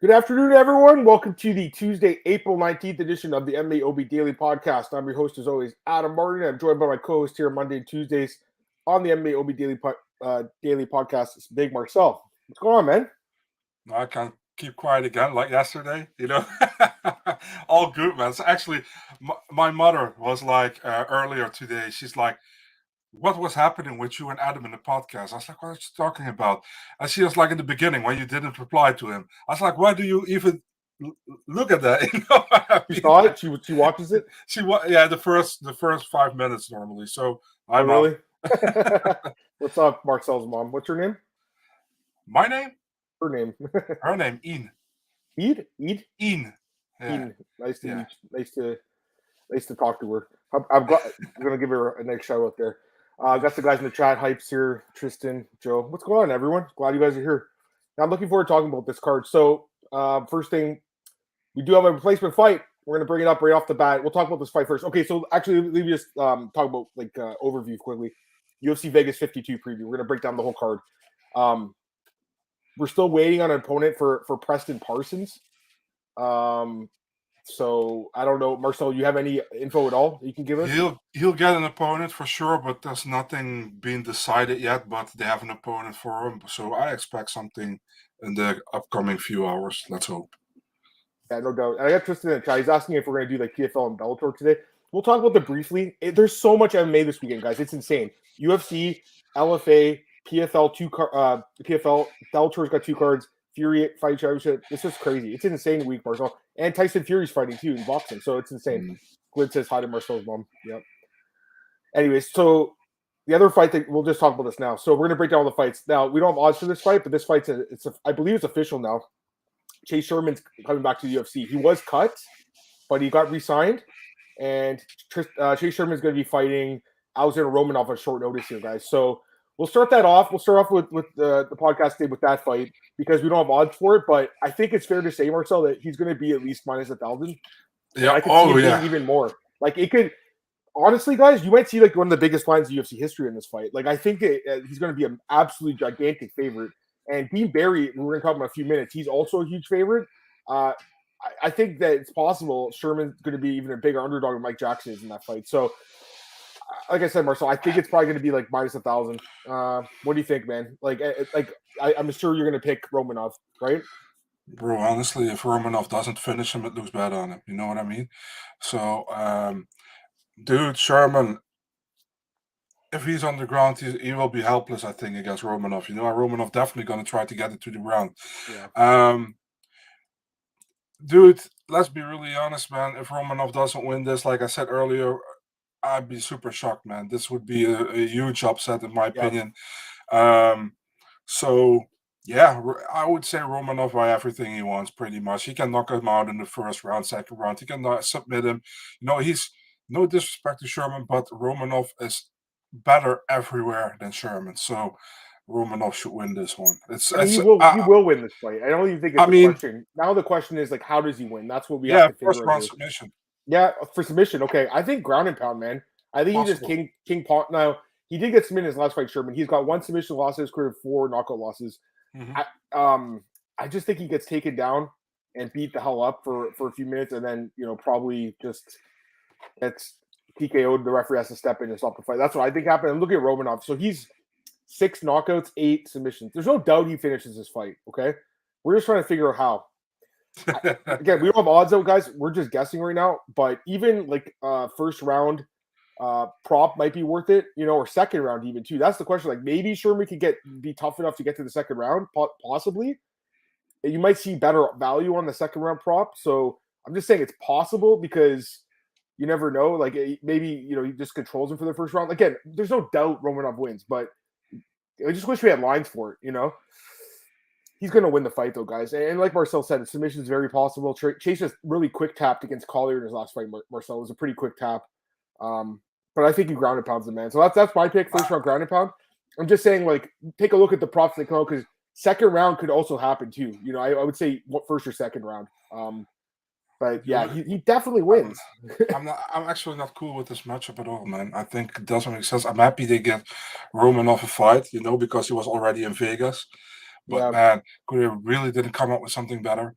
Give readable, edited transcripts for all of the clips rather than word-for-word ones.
Good afternoon, everyone. Welcome to the Tuesday, April 19th edition of the MMAOB Daily Podcast. I'm your host, as always, Adam Martin. I'm joined by my co-host here Monday and Tuesdays on the MMAOB Daily Podcast. It's Big Marcel. What's going on, man? No, I can't keep quiet again like yesterday, All good, man. So actually, my mother was like earlier today, she's like, what was happening with you and Adam in the podcast? I was like, what are you talking about? And she was like, in the beginning, when you didn't reply to him. I was like, why do you even look at that? She saw it? She watches it? The first 5 minutes normally. So I'm really? What's up, Marcel's mom? What's her name? My name? Her name. Her name, Ian. Eid? Ian. Yeah. Ian. Nice to talk to her. I'm gonna give her a nice shout out there. Got the guys in the chat, Hypes here, Tristan, Joe. What's going on, everyone? Glad you guys are here. Now, I'm looking forward to talking about this card. So, first thing, we do have a replacement fight. We're going to bring it up right off the bat. We'll talk about this fight first. Okay, so actually, let me just talk about overview quickly. UFC Vegas 52 preview. We're going to break down the whole card. We're still waiting on an opponent for Preston Parsons. So I don't know, Marcel. You have any info at all you can give us? He'll get an opponent for sure, but there's nothing being decided yet. But they have an opponent for him, so I expect something in the upcoming few hours. Let's hope. Yeah, no doubt. And I got Tristan in the chat. He's asking if we're going to do like PFL and Bellator today. We'll talk about them briefly. There's so much MMA this weekend, guys. It's insane. UFC, LFA, PFL, PFL. Bellator's got 2 cards. Fury fight championship. It's just crazy. It's an insane week, Marcel. And Tyson Fury's fighting too in boxing, so it's insane. Glid says hi to Marcel's mom. Yep. Anyways, so the other fight that we'll just talk about this now. So we're gonna break down all the fights. Now we don't have odds for this fight, but this fight's I believe it's official now. Chase Sherman's coming back to the UFC. He was cut, but he got re-signed, and Chase Sherman's going to be fighting Alexandr Romanov on short notice here, guys. So we'll start that off. We'll start off with the podcast today with that fight because we don't have odds for it. But I think it's fair to say, Marcel, that he's going to be at least minus 1,000. Yeah, I could see it being even more. Like it could. Honestly, guys, you might see like one of the biggest lines in UFC history in this fight. Like I think he's going to be an absolutely gigantic favorite. And Dean Barry, we're going to talk about in a few minutes. He's also a huge favorite. I think that it's possible Sherman's going to be even a bigger underdog than Mike Jackson is in that fight. So, like I said, Marcel, I think it's probably going to be like minus 1,000. What do you think, man? I'm sure you're going to pick Romanov, right? Bro, honestly, if Romanov doesn't finish him, it looks bad on him. You know what I mean? So, dude, Sherman, if he's on the ground, he will be helpless, I think, against Romanov. Romanov definitely going to try to get it to the ground. Yeah. Dude, let's be really honest, man. If Romanov doesn't win this, like I said earlier, I'd be super shocked, man. This would be a huge upset, in my opinion. So, yeah, I would say Romanov by everything he wants, pretty much. He can knock him out in the first round, second round. He can submit him. He's no disrespect to Sherman, but Romanov is better everywhere than Sherman. So Romanov should win this one. He will win this fight. I don't even think it's a question. Now the question is like, how does he win? That's what we have to figure out. First round submission. Yeah, for submission. Okay, I think ground and pound, man. I think he just king pawn. Now he did get submitted in his last fight, Sherman. He's got 1 submission loss in his career, 4 knockout losses. Mm-hmm. I just think he gets taken down and beat the hell up for a few minutes, and then probably just gets TKO'd. The referee has to step in and stop the fight. That's what I think happened. And look at Romanov. So he's 6 knockouts, 8 submissions. There's no doubt he finishes this fight. Okay, we're just trying to figure out how. Again, we don't have odds out, guys. We're just guessing right now. But even like first round prop might be worth it, or second round even too. That's the question. Like maybe Sherman could be tough enough to get to the second round, possibly. You might see better value on the second round prop. So I'm just saying it's possible because you never know. Like maybe he just controls him for the first round. Again, there's no doubt Romanov wins, but I just wish we had lines for it. He's going to win the fight, though, guys. And like Marcel said, the submission is very possible. Chase just really quick tapped against Collier in his last fight. Marcel, it was a pretty quick tap. But I think he ground and pounds the man. So that's my pick, first round ground and pound. I'm just saying, like, take a look at the props that come out because second round could also happen, too. I would say first or second round. But yeah, he definitely wins. I'm actually not cool with this matchup at all, man. I think it doesn't make sense. I'm happy they get Romanov a fight, because he was already in Vegas. But man, Guida really didn't come up with something better,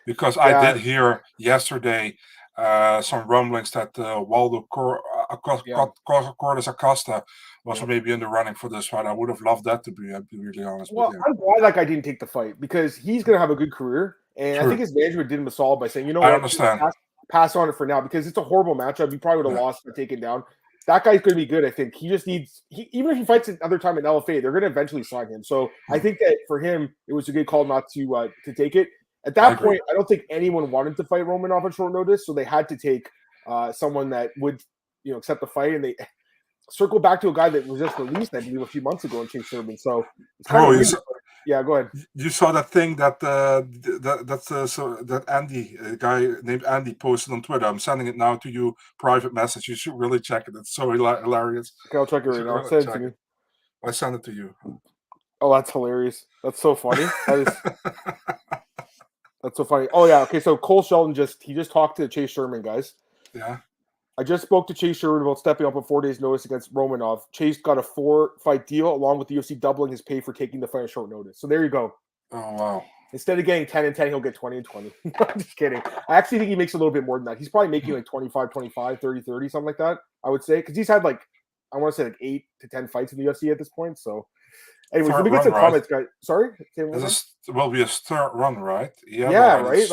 because I did hear yesterday some rumblings that Waldo Cordes Acosta was maybe in the running for this fight. I would have loved that, to be really honest with you. I'm glad that guy didn't take the fight because he's going to have a good career. And I think his management did him a solid by saying, you know what, I understand. Pass on it for now because it's a horrible matchup. You probably would have lost and taken down. That guy's going to be good, I think. He just needs even if he fights another time in LFA, they're going to eventually sign him. So I think that for him, it was a good call not to take it. At that point, I don't think anyone wanted to fight Romanov on short notice, so they had to take someone that would accept the fight, and they circle back to a guy that was just released, I believe, a few months ago in Chase Sherman. So it's kind of yeah, go ahead. You saw that thing that that Andy, a guy named Andy, posted on Twitter. I'm sending it now to you, private message. You should really check it. It's so hilarious. Okay, I'll check it right now. Send it to me. I send it to you. Oh, that's hilarious. That's so funny. That's so funny. Oh yeah. Okay, so Cole Shelton just talked to Chase Sherman, guys. Yeah. I just spoke to Chase Sherman about stepping up on 4 days' notice against Romanov. Chase got a 4-fight deal along with the UFC doubling his pay for taking the fight on short notice. So there you go. Oh, wow. Instead of getting 10-10, he'll get 20-20. I'm just kidding. I actually think he makes a little bit more than that. He's probably making like 25-25, 30-30, something like that, I would say. Because he's had I want to say 8 to 10 fights in the UFC at this point. So anyways, let me get some comments, guys. Sorry? This will be a third run, right? Yeah, right?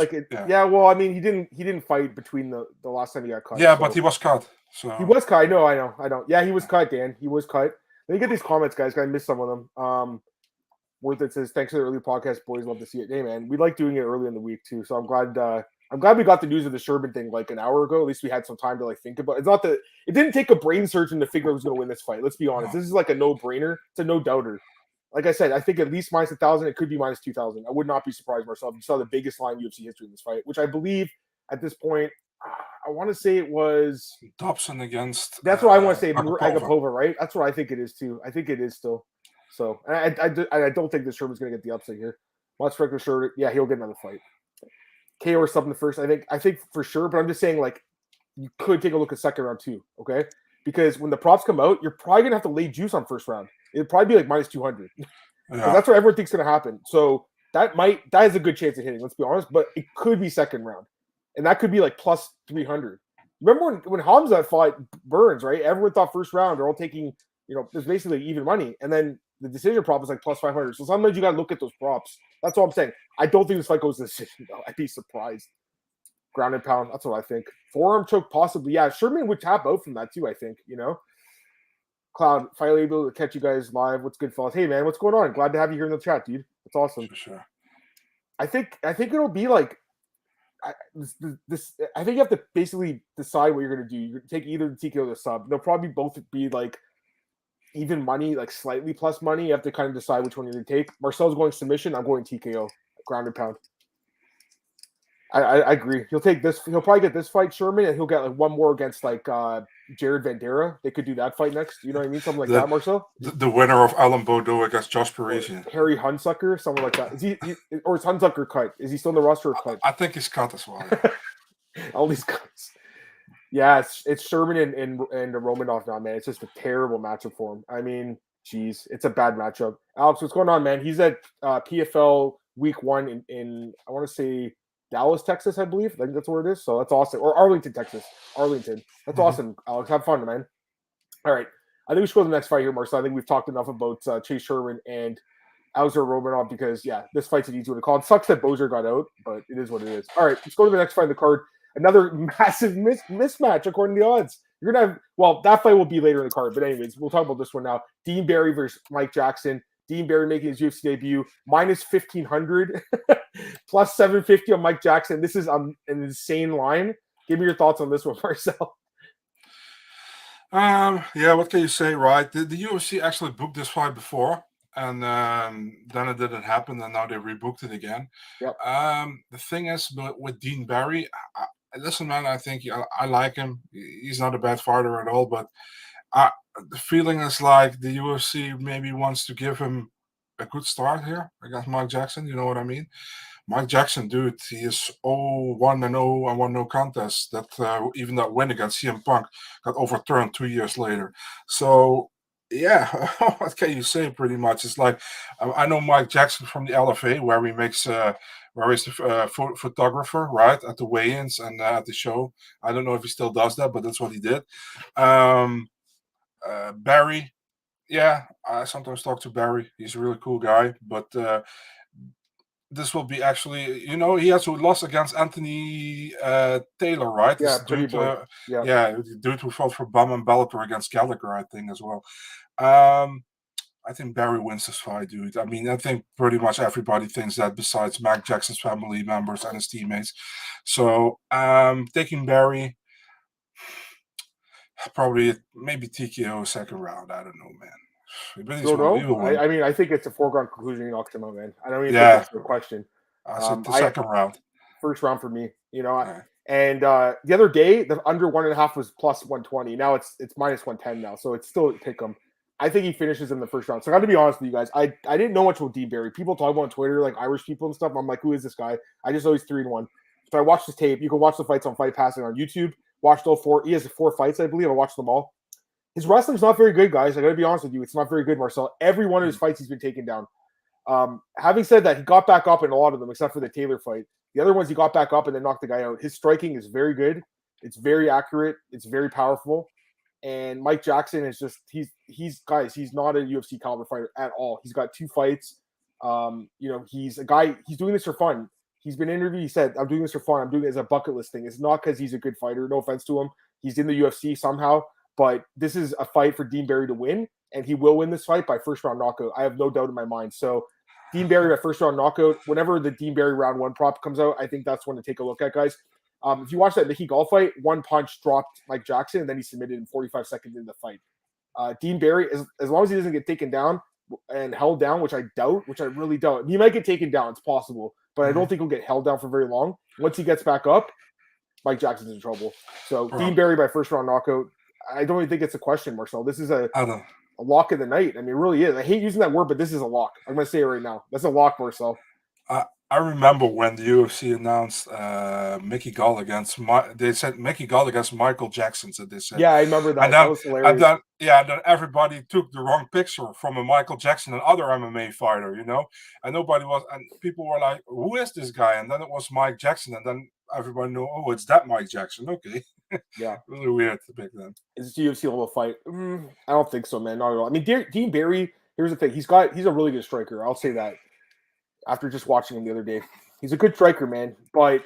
Well, I mean, he didn't fight between the last time he got cut. Yeah, so. But he was cut. So he was cut. I know. Yeah, he was cut, Dan. He was cut. Let me get these comments, guys. I missed some of them. Worth it says, thanks for the early podcast, boys. Love to see it. Hey, man, we like doing it early in the week too. So I'm glad we got the news of the Sherman thing like an hour ago. At least we had some time to think about it. It's not that it didn't take a brain surgeon to figure out who's going to win this fight. Let's be honest. This is like a no-brainer. It's a no-doubter. Like I said, I think at least minus 1,000. It could be minus 2,000. I would not be surprised, Marcel, if you saw the biggest line UFC history in this fight, which I believe at this point, I want to say it was Dobson against. That's what I want to say. Agapova, right? That's what I think it is too. I think it is still. So, and I don't think this Sherman's going to get the upset here. Much for sure. Yeah, he'll get another fight. KO or something first. I think for sure. But I'm just saying, you could take a look at second round too. Okay, because when the props come out, you're probably going to have to lay juice on first round. It'd probably be minus 200. Yeah. That's what everyone thinks is going to happen. So that has a good chance of hitting. Let's be honest, but it could be second round, and that could be plus 300. Remember when Hamza fought Burns, right? Everyone thought first round they're all taking, there's basically even money, and then the decision prop is plus 500. So sometimes you got to look at those props. That's all I'm saying. I don't think this fight goes to decision though. I'd be surprised. Ground and pound. That's what I think. Forearm choke possibly. Yeah, Sherman would tap out from that too. I think. Cloud, finally able to catch you guys live. What's good, fellas? Hey, man, what's going on? Glad to have you here in the chat, dude. That's awesome. For sure. I think it'll be this. I think you have to basically decide what you're going to do. You're going to take either the TKO or the sub. They'll probably both be even money, slightly plus money. You have to kind of decide which one you're going to take. Marcel's going submission. I'm going TKO, ground and pound. I agree. He'll take this. He'll probably get this fight, Sherman, and he'll get one more against Jared Vandera. They could do that fight next. You know what I mean? Something like that, Marcel. The winner of Alan Bordeaux against Josh Parisian. Harry Hunsucker, someone like that. Is he or is Hunsucker cut? Is he still in the roster or cut? I think he's cut as well. All these cuts. Yeah, it's Sherman and Romanov now, man. It's just a terrible matchup for him. I mean, geez, it's a bad matchup. Alex, what's going on, man? He's at PFL week 1 in I want to say Dallas, Texas, I believe. I think that's where it is. So that's awesome. Or Arlington, Texas. Arlington. That's awesome, Alex. Have fun, man. All right. I think we should go to the next fight here, Marcel. I think we've talked enough about Chase Sherman and Alexandr Romanov because, this fight's an easy one to call. It sucks that Bozer got out, but it is what it is. All right. Let's go to the next fight in the card. Another massive mismatch according to the odds. You're going to have, that fight will be later in the card. But anyways, we'll talk about this one now. Dean Barry versus Mike Jackson. Dean Barry making his UFC debut, minus 1,500, plus 750 on Mike Jackson. This is an insane line. Give me your thoughts on this one, Marcel. What can you say, right? The UFC actually booked this fight before, and then it didn't happen, and now they rebooked it again. Yep. The thing is, with Dean Barry, listen, man, I think I like him. He's not a bad fighter at all, but the feeling is like the UFC maybe wants to give him a good start here against Mike Jackson. You know what I mean? Mike Jackson, dude, he is 0-1-0 and won no contest. That even that win against CM Punk got overturned 2 years later. So Yeah, what can you say? Pretty much, it's like I know Mike Jackson from the LFA, where he makes where he's the photographer, right, at the weigh-ins and at the show. I don't know if he still does that, but that's what he did. Um, Barry, yeah, I sometimes talk to Barry. He's a really cool guy, but this will be actually, he has lost against Anthony Taylor, right? Yeah, This pretty dude, boy. Yeah. the dude who fought for Bum and Bellator against Gallagher, I think, as well. I think Barry wins this fight, dude. I mean, I think pretty much everybody thinks that besides Mac Jackson's family members and his teammates. So, taking Barry, probably maybe TKO second round. I don't know, man. But You don't he know? will win. I mean, I think it's a foregone conclusion he knocks him out, man. I don't even think Yeah, it's a question. I said the second round. First round for me, Right. And the other day, the under 1.5 was plus 120. Now it's minus 110 now, so it's still pick him. I think he finishes in the first round. So I got to be honest with you guys. I didn't know much about Dean Barry. People talk about on Twitter, like Irish people and stuff. I'm like, who is this guy? I just know he's 3-1. So I watched his tape. You can watch the fights on Fight Passing on YouTube. Watched all 4. He has 4 fights, I believe. I watched them all. His wrestling's not very good, guys. I got to be honest with you. It's not very good, Marcel. Every one of his fights, he's been taken down. Having said that, he got back up in a lot of them, except for the Taylor fight. The other ones, he got back up and then knocked the guy out. His striking is very good. It's very accurate. It's very powerful. And Mike Jackson is just he's not a UFC caliber fighter at all. He's got 2 fights. He's a guy. He's doing this for fun. He's been interviewed. He said, "I'm doing this for fun. I'm doing it as a bucket list thing. It's not because he's a good fighter. No offense to him. He's in the UFC somehow, but this is a fight for Dean Barry to win, and he will win this fight by first round knockout. I have no doubt in my mind. So." Dean Barry by first round knockout. Whenever the Dean Barry round 1 prop comes out, I think that's one to take a look at, guys. If you watch that Mickey Gall fight, 1 punch dropped Mike Jackson, and then he submitted in 45 seconds into the fight. Dean Barry, as long as he doesn't get taken down and held down, which I doubt, which I really doubt. He might get taken down. It's possible. But I don't think he'll get held down for very long. Once he gets back up, Mike Jackson's in trouble. So Dean Barry by first round knockout. I don't even think it's a question, Marcel. This is a lock of the night. I mean, it really is. I hate using that word, but this is a lock. I'm going to say it right now. That's a lock, Marcel. I remember when the UFC announced Mickey Gall against they said Mickey Gall against Michael Jackson. So they said, yeah, I remember that. And then, that was hilarious. Then everybody took the wrong picture from a Michael Jackson, another MMA fighter, and nobody was, and people were like, "Who is this guy?" And then it was Mike Jackson, and then everybody knew, "Oh, it's that Mike Jackson." Okay, yeah, really weird back then. Is it a UFC level fight? I don't think so, man. Not at all. I mean, Dean Barry. Here's the thing: he's a really good striker. I'll say that. After just watching him the other day, he's a good striker, man. But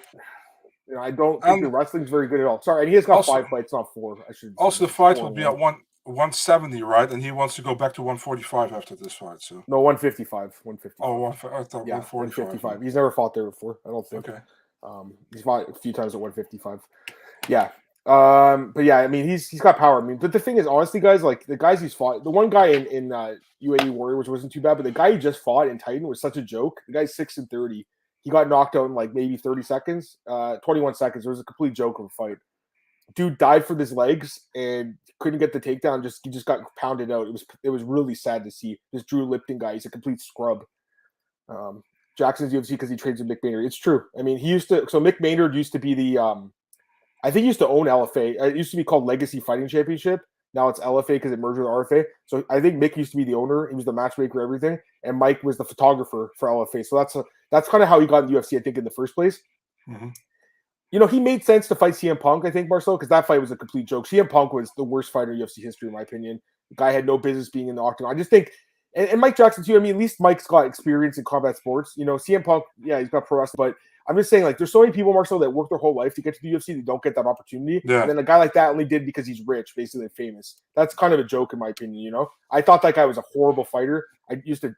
I don't think the wrestling's very good at all. Sorry, and he has got also, 5 fights, not 4. I should. Also, the fight will be at 170, right? And he wants to go back to 145 after this fight. So no, 155. 155. Oh, I thought 155. He's never fought there before. I don't think. Okay. He's fought a few times at 155. Yeah. But yeah, I mean, he's got power. I mean, but the thing is, honestly, guys, like the guys he's fought, the one guy in UAE Warrior, which wasn't too bad, but the guy he just fought in Titan was such a joke. The guy's 6-30. He got knocked out in like maybe 30 seconds, 21 seconds. It was a complete joke of a fight. Dude died for his legs and couldn't get the takedown. He just got pounded out. It was really sad to see. This Drew Lipton guy, he's a complete scrub. Jackson's UFC because he trains with Mick Maynard. It's true. I mean, so Mick Maynard used to be the I think he used to own LFA. It used to be called Legacy Fighting Championship. Now it's LFA because it merged with RFA. So I think Mick used to be the owner. He was the matchmaker, everything. And Mike was the photographer for LFA. So that's kind of how he got in the UFC, I think, in the first place. Mm-hmm. He made sense to fight CM Punk, I think, Marcel, because that fight was a complete joke. CM Punk was the worst fighter in UFC history, in my opinion. The guy had no business being in the octagon. I just think, and Mike Jackson, too. I mean, at least Mike's got experience in combat sports. CM Punk, yeah, he's got pro wrestling, but I'm just saying, like, there's so many people, Marcel, that work their whole life to get to the UFC that don't get that opportunity. Yeah. And then a guy like that only did because he's rich, basically famous. That's kind of a joke, in my opinion. I thought that guy was a horrible fighter. I used to,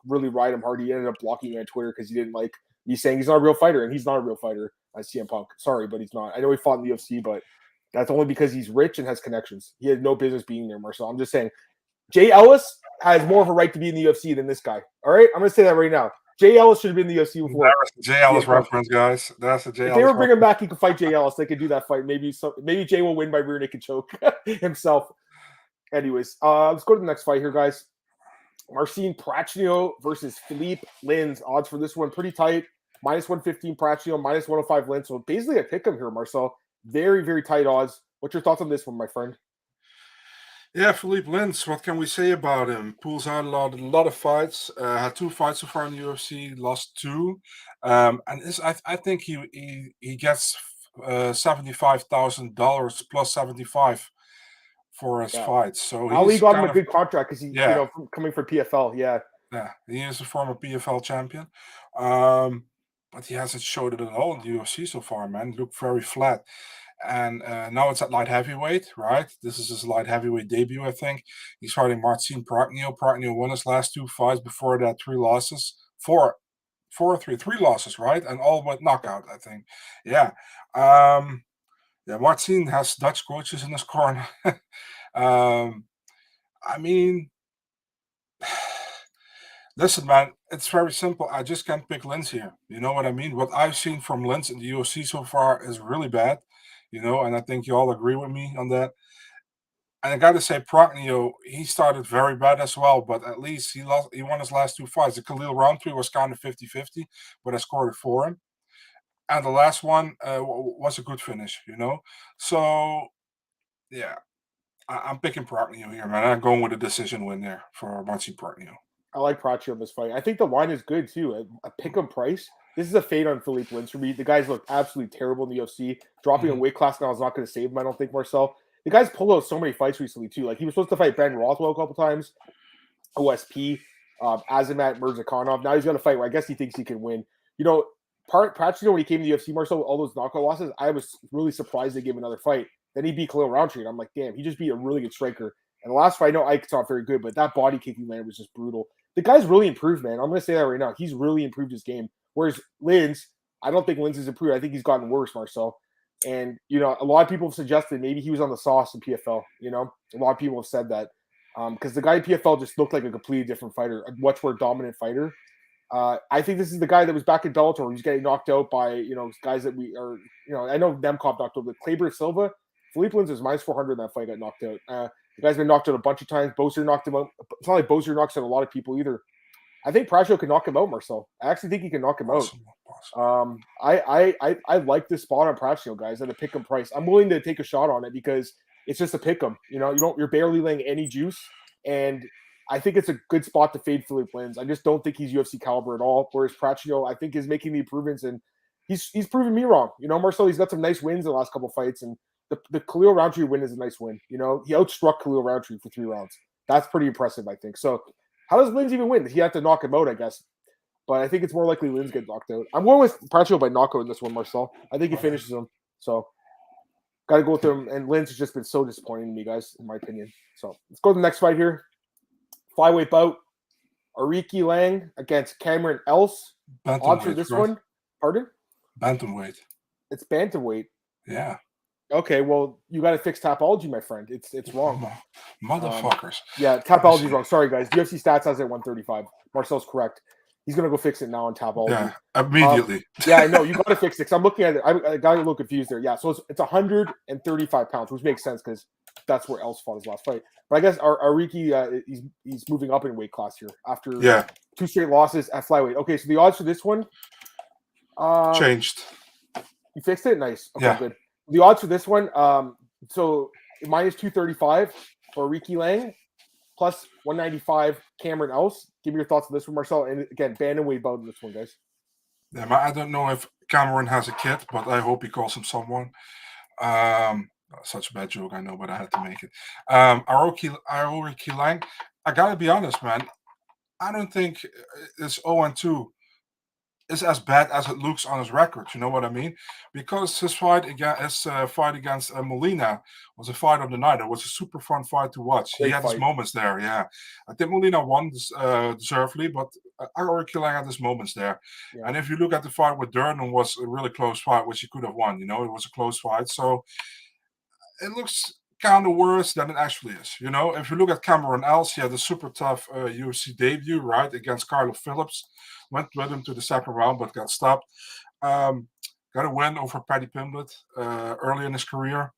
really ride him hard. He ended up blocking me on Twitter because he didn't like me saying he's not a real fighter, and he's not a real fighter. CM Punk, sorry, but he's not. I know he fought in the UFC, but that's only because he's rich and has connections. He had no business being there, Marcel. I'm just saying, Jay Ellis has more of a right to be in the UFC than this guy. All right, I'm going to say that right now. Jay Ellis should have been in the UFC before. Jay Ellis reference, guys. That's a Jay Ellis. If they were bringing him back, he could fight Jay Ellis. They could do that fight. Maybe Jay will win by rear naked choke himself. Anyways, let's go to the next fight here, guys. Marcin Prachnio versus Philipe Lins. Odds for this one pretty tight. Minus 115 Prachnio, minus 105 Lins. So basically a pick 'em here, Marcel. Very, very tight odds. What's your thoughts on this one, my friend? Yeah, Philippe Lins, what can we say about him? Pulls out a lot of fights. Had 2 fights so far in the UFC, lost 2. And I think he gets $75,000 plus 75 for his Yeah. fights. So Ali he's got him kind a of, good contract because he, yeah, coming from PFL. Yeah. yeah, he is a former PFL champion. But he hasn't showed it at all in the UFC so far, man. Looked very flat. And now it's at light heavyweight, right? This is his light heavyweight debut, I think. He's fighting Marcin Prachnio. Prachnio won his last 2 fights. Before that, 3 losses. 3 losses, right? And all but knockout, I think. Yeah. Yeah, Marcin has Dutch coaches in his corner. I mean, listen, man, it's very simple. I just can't pick Lins here. You know what I mean? What I've seen from Lins in the UFC so far is really bad, and I think you all agree with me on that. And I got to say, Prachnio, he started very bad as well, but at least he won his last 2 fights. The Khalil Roundtree was kind of 50-50, but I scored it for him. And the last one was a good finish. So, yeah, I'm picking Prachnio here, man. I'm going with a decision win there for Marcin Prachnio. I like Prachnio in this fight. I think the line is good too. A pick 'em price. This is a fade on Philippe Lins for me. The guys look absolutely terrible in the UFC. Dropping a weight class now is not going to save him, I don't think, Marcel. The guy's pulled out so many fights recently too. Like he was supposed to fight Ben Rothwell a couple times, OSP, Azamat Mirzakhanov. Now he's going to fight where I guess he thinks he can win. Prachnio, when he came to the UFC, Marcel, with all those knockout losses, I was really surprised they gave him another fight. Then he beat Khalil Roundtree, and I'm like, damn, he just beat a really good striker. And the last fight, I know Ike's not very good, but that body kick he landed was just brutal. The guy's really improved, man. I'm going to say that right now. He's really improved his game. Whereas Lins, I don't think Lins has improved. I think he's gotten worse, Marcel. And, a lot of people have suggested maybe he was on the sauce in PFL. A lot of people have said that. Because the guy in PFL just looked like a completely different fighter, a much more dominant fighter. I think this is the guy that was back in Bellator. He's getting knocked out by, guys that we are, I know Nemkov knocked out, but Kleber Silva, Philippe Lins was minus 400 in that fight, got knocked out. The guy's been knocked out a bunch of times. Boser knocked him out. It's not like Boser knocks out a lot of people either. I think Prachnio can knock him out, Marcel. I actually think he can knock him out. I like this spot on Prachnio, guys, at a pick 'em price. I'm willing to take a shot on it because it's just a pick 'em. You're barely laying any juice, and I think it's a good spot to fade Philippe Lins. I just don't think he's UFC caliber at all. Whereas Prachnio, I think, is making the improvements, and he's proven me wrong. Marcel, he's got some nice wins in the last couple of fights, and the Khalil Roundtree win is a nice win. He outstruck Khalil Roundtree for 3 rounds. That's pretty impressive, I think. So how does Lins even win? He had to knock him out, I guess. But I think it's more likely Lins get knocked out. I'm going with Prachnio by knockout in this one, Marcel. I think he finishes him. So got to go with him. And Lins has just been so disappointing to me, guys, in my opinion. So let's go to the next fight here. Flyweight bout. Aoriqileng against Cameron Else. Odds for this one? Pardon? Bantamweight. It's bantamweight. Yeah. Okay, well, you got to fix Tapology, my friend. It's wrong. Motherfuckers. Yeah, Tapology's wrong. Sorry, guys. UFC stats has it at 135. Marcel's correct. He's going to go fix it now on Tapology. Yeah, immediately. Yeah, I know. You got to fix it. Because I'm looking at it. I got a little confused there. Yeah, so it's 135 pounds, which makes sense because that's where Else fought his last fight. But I guess Aoriqileng, he's moving up in weight class here after 2 straight losses at flyweight. Okay, so the odds for this one? Changed. You fixed it? Nice. Okay, good. The odds for this one, so minus 235 for Aoriqileng, plus 195 Cameron Else. Give me your thoughts on this one, Marcel. And again, bantamweight bout in this one, guys. Yeah, I don't know if Cameron has a kid, but I hope he calls him someone. Such a bad joke, I know, but I had to make it. Aoriqileng, I gotta be honest, man. I don't think it's 0-2 is as bad as it looks on his record. You know what I mean? Because his fight against Molina was a fight of the night. It was a super fun fight to watch. He had his moments there. Yeah, I think Molina won deservedly, but Aoriqileng had his moments there. Yeah. And if you look at the fight with Jourdain, was a really close fight, which he could have won. It was a close fight, so it looks kind of worse than it actually is. If you look at Cameron Else, he had a super tough UFC debut, right, against Carlo Phillips. Went with him to the second round, but got stopped. Got a win over Paddy Pimblett early in his career.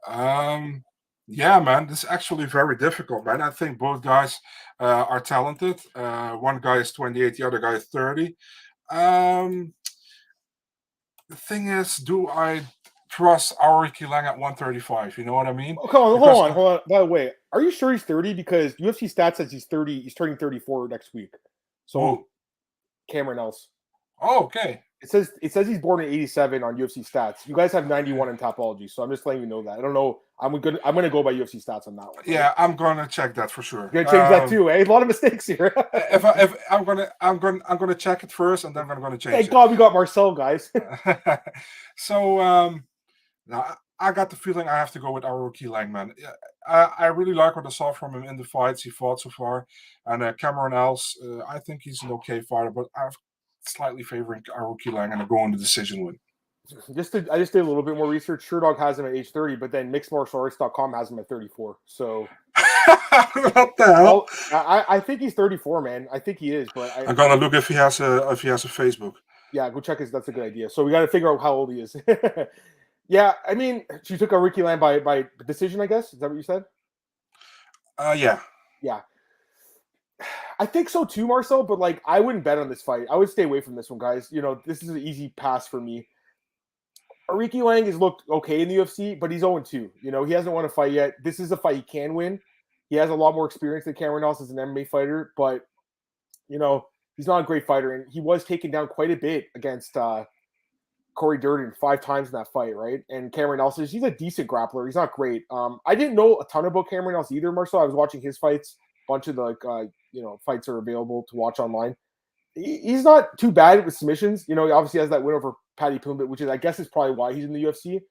Yeah, man, this is actually very difficult, man. I think both guys are talented. One guy is 28, the other guy is 30. The thing is, do I plus Aoriqileng at 135. You know what I mean? Oh, come on, hold on. By the way, are you sure he's 30? Because UFC stats says he's 30. He's turning 34 next week. So Cameron Else. Oh, okay. It says he's born in 87 on UFC stats. You guys have 91 in Topology, so I'm just letting you know that. I don't know. I'm gonna go by UFC stats on that one. Right? Yeah, I'm gonna check that for sure. You're gonna change that too, eh? A lot of mistakes here. if I'm gonna check it first, and then I'm gonna change it. Thank God we got Marcel, guys. So now I got the feeling I have to go with Aoriqileng, man. I really like what I saw from him in the fights he fought so far, and Cameron Else, I think he's an okay fighter, but I'm slightly favoring Aoriqileng, and I go on the decision win. I just did a little bit more research. Sherdog has him at age 30, but then mixedmartialarts.com has him at 34. So what the hell? I think he's 34, man. I think he is, but I'm gonna look if he has a Facebook. Yeah, go check his. That's a good idea. So we got to figure out how old he is. Yeah, I mean, she took Aoriqileng by decision, I guess. Is that what you said? Yeah. Yeah. I think so too, Marcel, but like I wouldn't bet on this fight. I would stay away from this one, guys. You know, this is an easy pass for me. Aoriqileng has looked okay in the UFC, but he's 0-2. You know, he hasn't won a fight yet. This is a fight he can win. He has a lot more experience than Cameron Else as an MMA fighter, but you know, he's not a great fighter, and he was taken down quite a bit against Corey Durden 5 times in that fight, right? And Cameron Else, he's a decent grappler. He's not great. I didn't know a ton about Cameron Else either, Marcel. I was watching his fights. A bunch of the fights are available to watch online. He's not too bad with submissions. You know, he obviously has that win over Paddy Pimblett, which I guess is probably why he's in the UFC.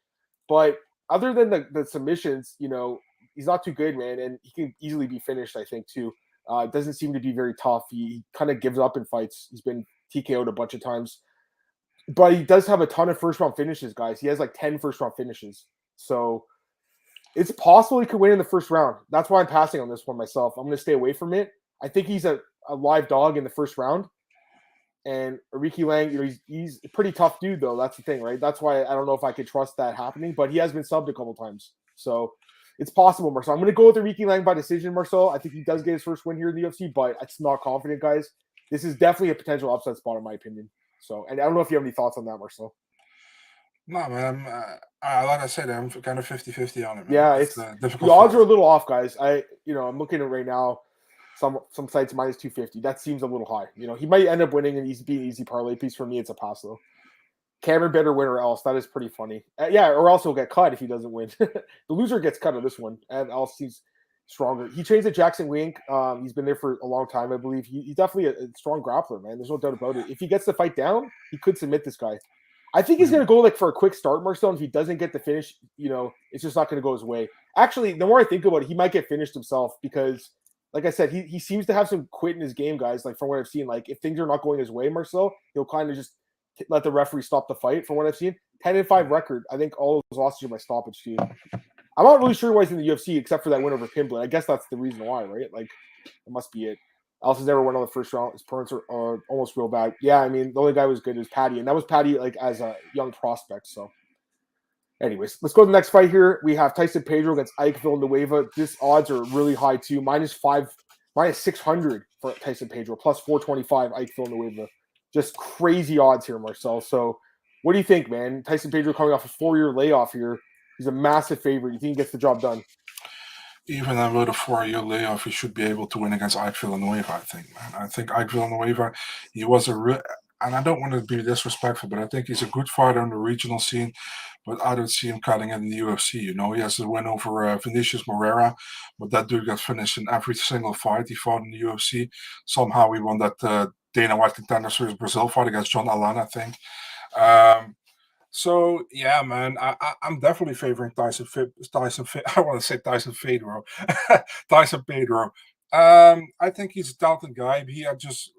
But other than the submissions, you know, he's not too good, man. And he can easily be finished, I think, too. Doesn't seem to be very tough. He kind of gives up in fights. He's been TKO'd a bunch of times. But he does have a ton of first-round finishes, guys. He has like 10 first-round finishes. So it's possible he could win in the first round. That's why I'm passing on this one myself. I'm going to stay away from it. I think he's a live dog in the first round. And Aoriqileng, you know, he's a pretty tough dude, though. That's the thing, right? That's why I don't know if I could trust that happening. But he has been subbed a couple times. So it's possible, Marcel. I'm going to go with Aoriqileng by decision, Marcel. I think he does get his first win here in the UFC, but it's not confident, guys. This is definitely a potential upset spot, in my opinion. So, and I don't know if you have any thoughts on that, Marcel. No, man. Like I said, I'm kind of 50-50 on it, man. Yeah, it's difficult. The odds are a little off, guys. I'm looking at it right now. Some sites minus 250. That seems a little high. You know, he might end up winning and be an easy parlay piece for me. It's a pass though. Cameron better win or else. That is pretty funny. Yeah, or else he'll get cut if he doesn't win. The loser gets cut of this one, and else he's stronger. He trains at Jackson Wink. He's been there for a long time, I believe. He's definitely a strong grappler, man. There's no doubt about it. If he gets the fight down, he could submit this guy. I think he's going to go like for a quick start, Marcel. If he doesn't get the finish, you know, it's just not going to go his way. Actually, the more I think about it, he might get finished himself because, like I said, he seems to have some quit in his game, guys. Like from what I've seen, like if things are not going his way, Marcel, he'll kind of just let the referee stop the fight. From what I've seen, 10-5 record. I think all of those losses are by stoppage too. I'm not really sure why he's in the UFC except for that win over Pimblett. I guess that's the reason why, right? Like, it must be it. Else has never won on the first round. His opponents are almost real bad. Yeah, I mean, the only guy who was good was Paddy, and that was Paddy like as a young prospect. So, anyways, let's go to the next fight here. We have Tyson Pedro against Ike Villanueva. This odds are really high too. minus 600 for Tyson Pedro, plus 425 Ike Villanueva. Just crazy odds here, Marcel. So, what do you think, man? Tyson Pedro coming off a 4-year layoff here. He's a massive favorite. You think he gets the job done? Even with a 4-year layoff, he should be able to win against Ike Villanueva, I think, man. I think Ike Villanueva, he was and I don't want to be disrespectful, but I think he's a good fighter on the regional scene, but I don't see him cutting it in the UFC. You know, he has a win over Vinicius Moreira, but that dude got finished in every single fight he fought in the UFC. Somehow he won that Dana White Contender Series Brazil fight against John Allan, I think. So yeah, man, I'm definitely favoring Tyson. I want to say Tyson Pedro. Tyson Pedro. I think he's a talented guy. He had just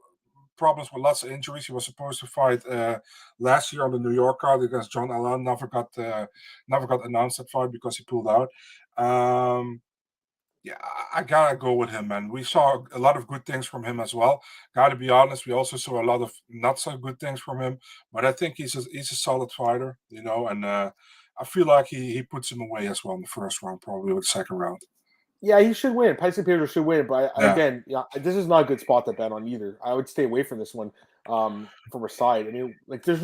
problems with lots of injuries. He was supposed to fight last year on the New York card against John Allan. Never got announced that fight because he pulled out. Yeah, I gotta go with him, man. We saw a lot of good things from him as well. Gotta be honest, we also saw a lot of not so good things from him. But I think he's a solid fighter, you know, and I feel like he puts him away as well in the first round, probably with the second round. Yeah, he should win. Tyson Pedro should win, but again, this is not a good spot to bet on either. I would stay away from this one from her side. I mean, like there's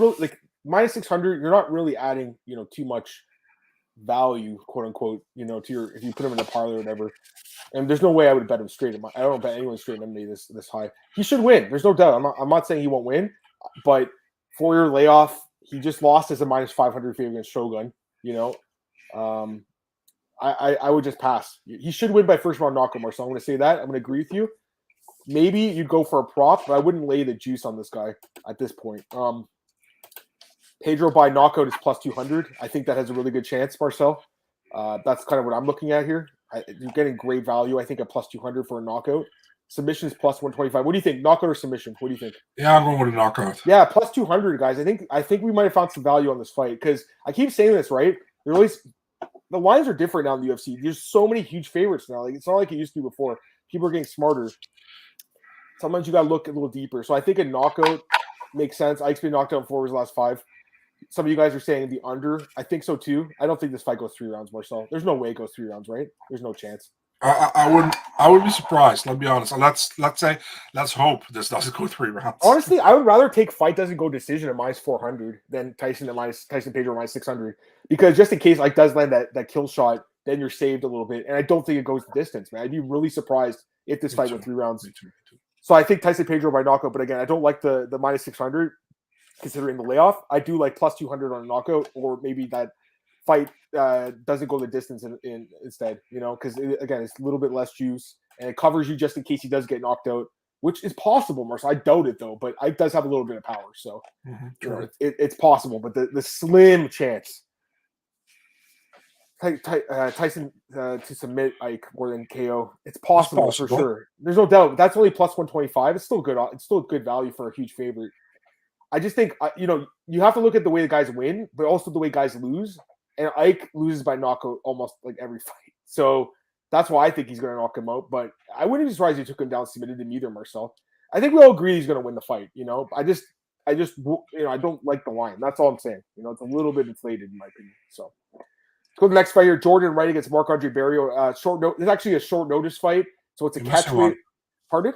minus 600, you're not really adding, too much value, quote unquote, to your, if you put him in a parlay or whatever. And there's no way I would bet him straight. I don't bet anyone straight in MMA this high. He should win. There's no doubt. I'm not saying he won't win, but 4-year layoff, he just lost as a minus 500 favorite against Shogun. I would just pass. He should win by first round knockout, Marcel. I'm going to say that. I'm going to agree with you. Maybe you'd go for a prop, but I wouldn't lay the juice on this guy at this point. Pedro by knockout is plus 200. I think that has a really good chance, Marcel. That's kind of what I'm looking at here. You're getting great value, I think, at plus 200 for a knockout. Submission is plus 125. What do you think? Knockout or submission? What do you think? Yeah, I'm going with a knockout. Yeah, plus 200, guys. I think we might have found some value on this fight because I keep saying this, right? The lines are different now in the UFC. There's so many huge favorites now. Like, it's not like it used to be before. People are getting smarter. Sometimes you got to look a little deeper. So I think a knockout makes sense. Ike's been knocked out in 4 of his last 5. Some of you guys are saying the under. I think so too. I don't think this fight goes 3 rounds, Marcel. There's no way it goes 3 rounds, right? There's no chance. I would be surprised. Let's be honest. Let's hope this doesn't go 3 rounds. Honestly, I would rather take fight doesn't go decision at minus 400 than Tyson Pedro minus 600, because just in case Ike does land that kill shot, then you're saved a little bit. And I don't think it goes the distance, man. I'd be really surprised if this fight went 3 rounds. Me too. So I think Tyson Pedro by knockout, but again, I don't like the minus 600 considering the layoff. I do like plus 200 on a knockout, or maybe that fight doesn't go the distance instead, because again, it's a little bit less juice and it covers you just in case he does get knocked out, which is possible, Marcel. I doubt it though, but Ike does have a little bit of power, so it's possible. But the slim chance Tyson to submit Ike more than KO, it's possible for sure. There's no doubt. That's only plus 125. It's still good. It's still good value for a huge favorite. I just think you have to look at the way the guys win, but also the way guys lose. And Ike loses by knockout almost like every fight. So that's why I think he's going to knock him out. But I wouldn't be surprised if he took him down, submitted him either, Marcel. I think we all agree he's going to win the fight. I just I don't like the line. That's all I'm saying. It's a little bit inflated in my opinion. So let's go to the next fight here. Jourdain Wright against Marc-Andre Barriault. It's actually a short notice fight. So it's a catchweight. Pardon?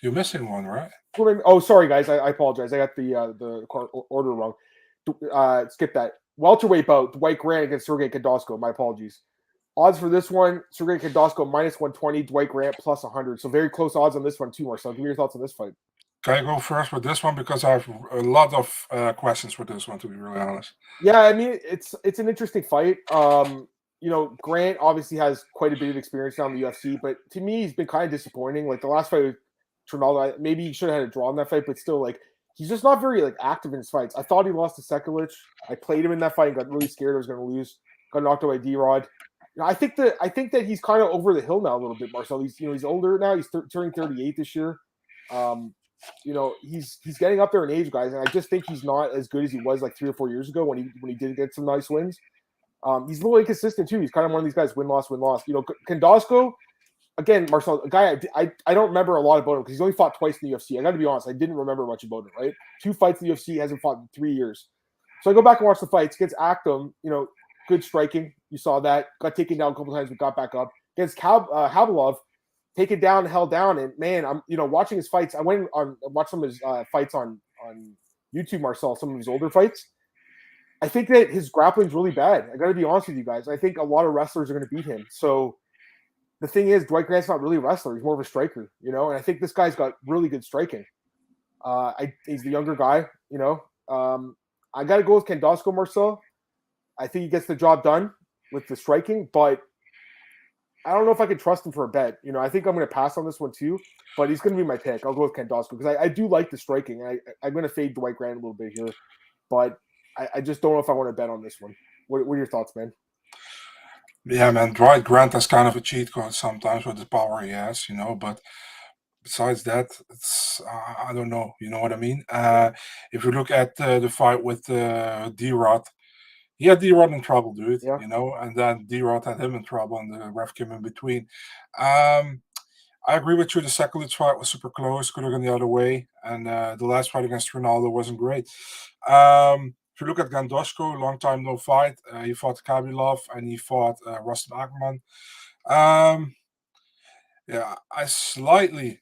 You're missing one, right? Oh, sorry, guys. I apologize. I got the order wrong. Skip that. Welterweight bout, Dwight Grant against Sergey Khandozhko. My apologies. Odds for this one, Sergey Khandozhko minus 120, Dwight Grant plus 100. So very close odds on this one too, Marcel. Give me your thoughts on this fight. Can I go first with this one? Because I have a lot of questions with this one, to be really honest. Yeah, I mean, it's an interesting fight. Grant obviously has quite a bit of experience now in the UFC, but to me, he's been kind of disappointing. Like the last fight with Ronaldo, maybe he should have had a draw in that fight, but still, like, he's just not very active in his fights. I thought he lost to Sekulic. I played him in that fight and got really scared I was going to lose. Got knocked out by D-Rod. I think that he's kind of over the hill now a little bit, Marcel. He's older now. He's turning 38 this year. He's getting up there in age, guys, and I just think he's not as good as he was like 3 or 4 years ago when he did get some nice wins. He's a little inconsistent too. He's kind of one of these guys win loss. Khandozhko, again, Marcel, a guy I don't remember a lot about him because he's only fought twice in the UFC. I got to be honest, I didn't remember much about him. Right, 2 fights in the UFC, hasn't fought in 3 years. So I go back and watch the fights. Against Akdom, good striking. You saw that. Got taken down a couple times, but got back up. Against Habilov, taken down, held down, and man, I'm watching his fights. I went on watched some of his fights on YouTube, Marcel. Some of his older fights. I think that his grappling's really bad. I got to be honest with you guys. I think a lot of wrestlers are going to beat him. So the thing is, Dwight Grant's not really a wrestler. He's more of a striker, and I think this guy's got really good striking. He's the younger guy, I got to go with Khandozhko, Marcel. I think he gets the job done with the striking, but I don't know if I can trust him for a bet. I think I'm going to pass on this one too, but he's going to be my pick. I'll go with Khandozhko because I do like the striking. I'm going to fade Dwight Grant a little bit here, but I just don't know if I want to bet on this one. What are your thoughts, man? Yeah, man, Dwight Grant has kind of a cheat code sometimes with the power he has, but besides that, it's I don't know. You know what I mean? If you look at the fight with D-Rod, he had D-Rod in trouble, dude. Yeah. And then D-Rod had him in trouble, and the ref came in between. I agree with you. The Sekulic fight was super close. Could have gone the other way, and the last fight against Ronaldo wasn't great. If you look at Khandozhko, long time no fight. He fought Khabibov and he fought Rustam Akman. Yeah, I slightly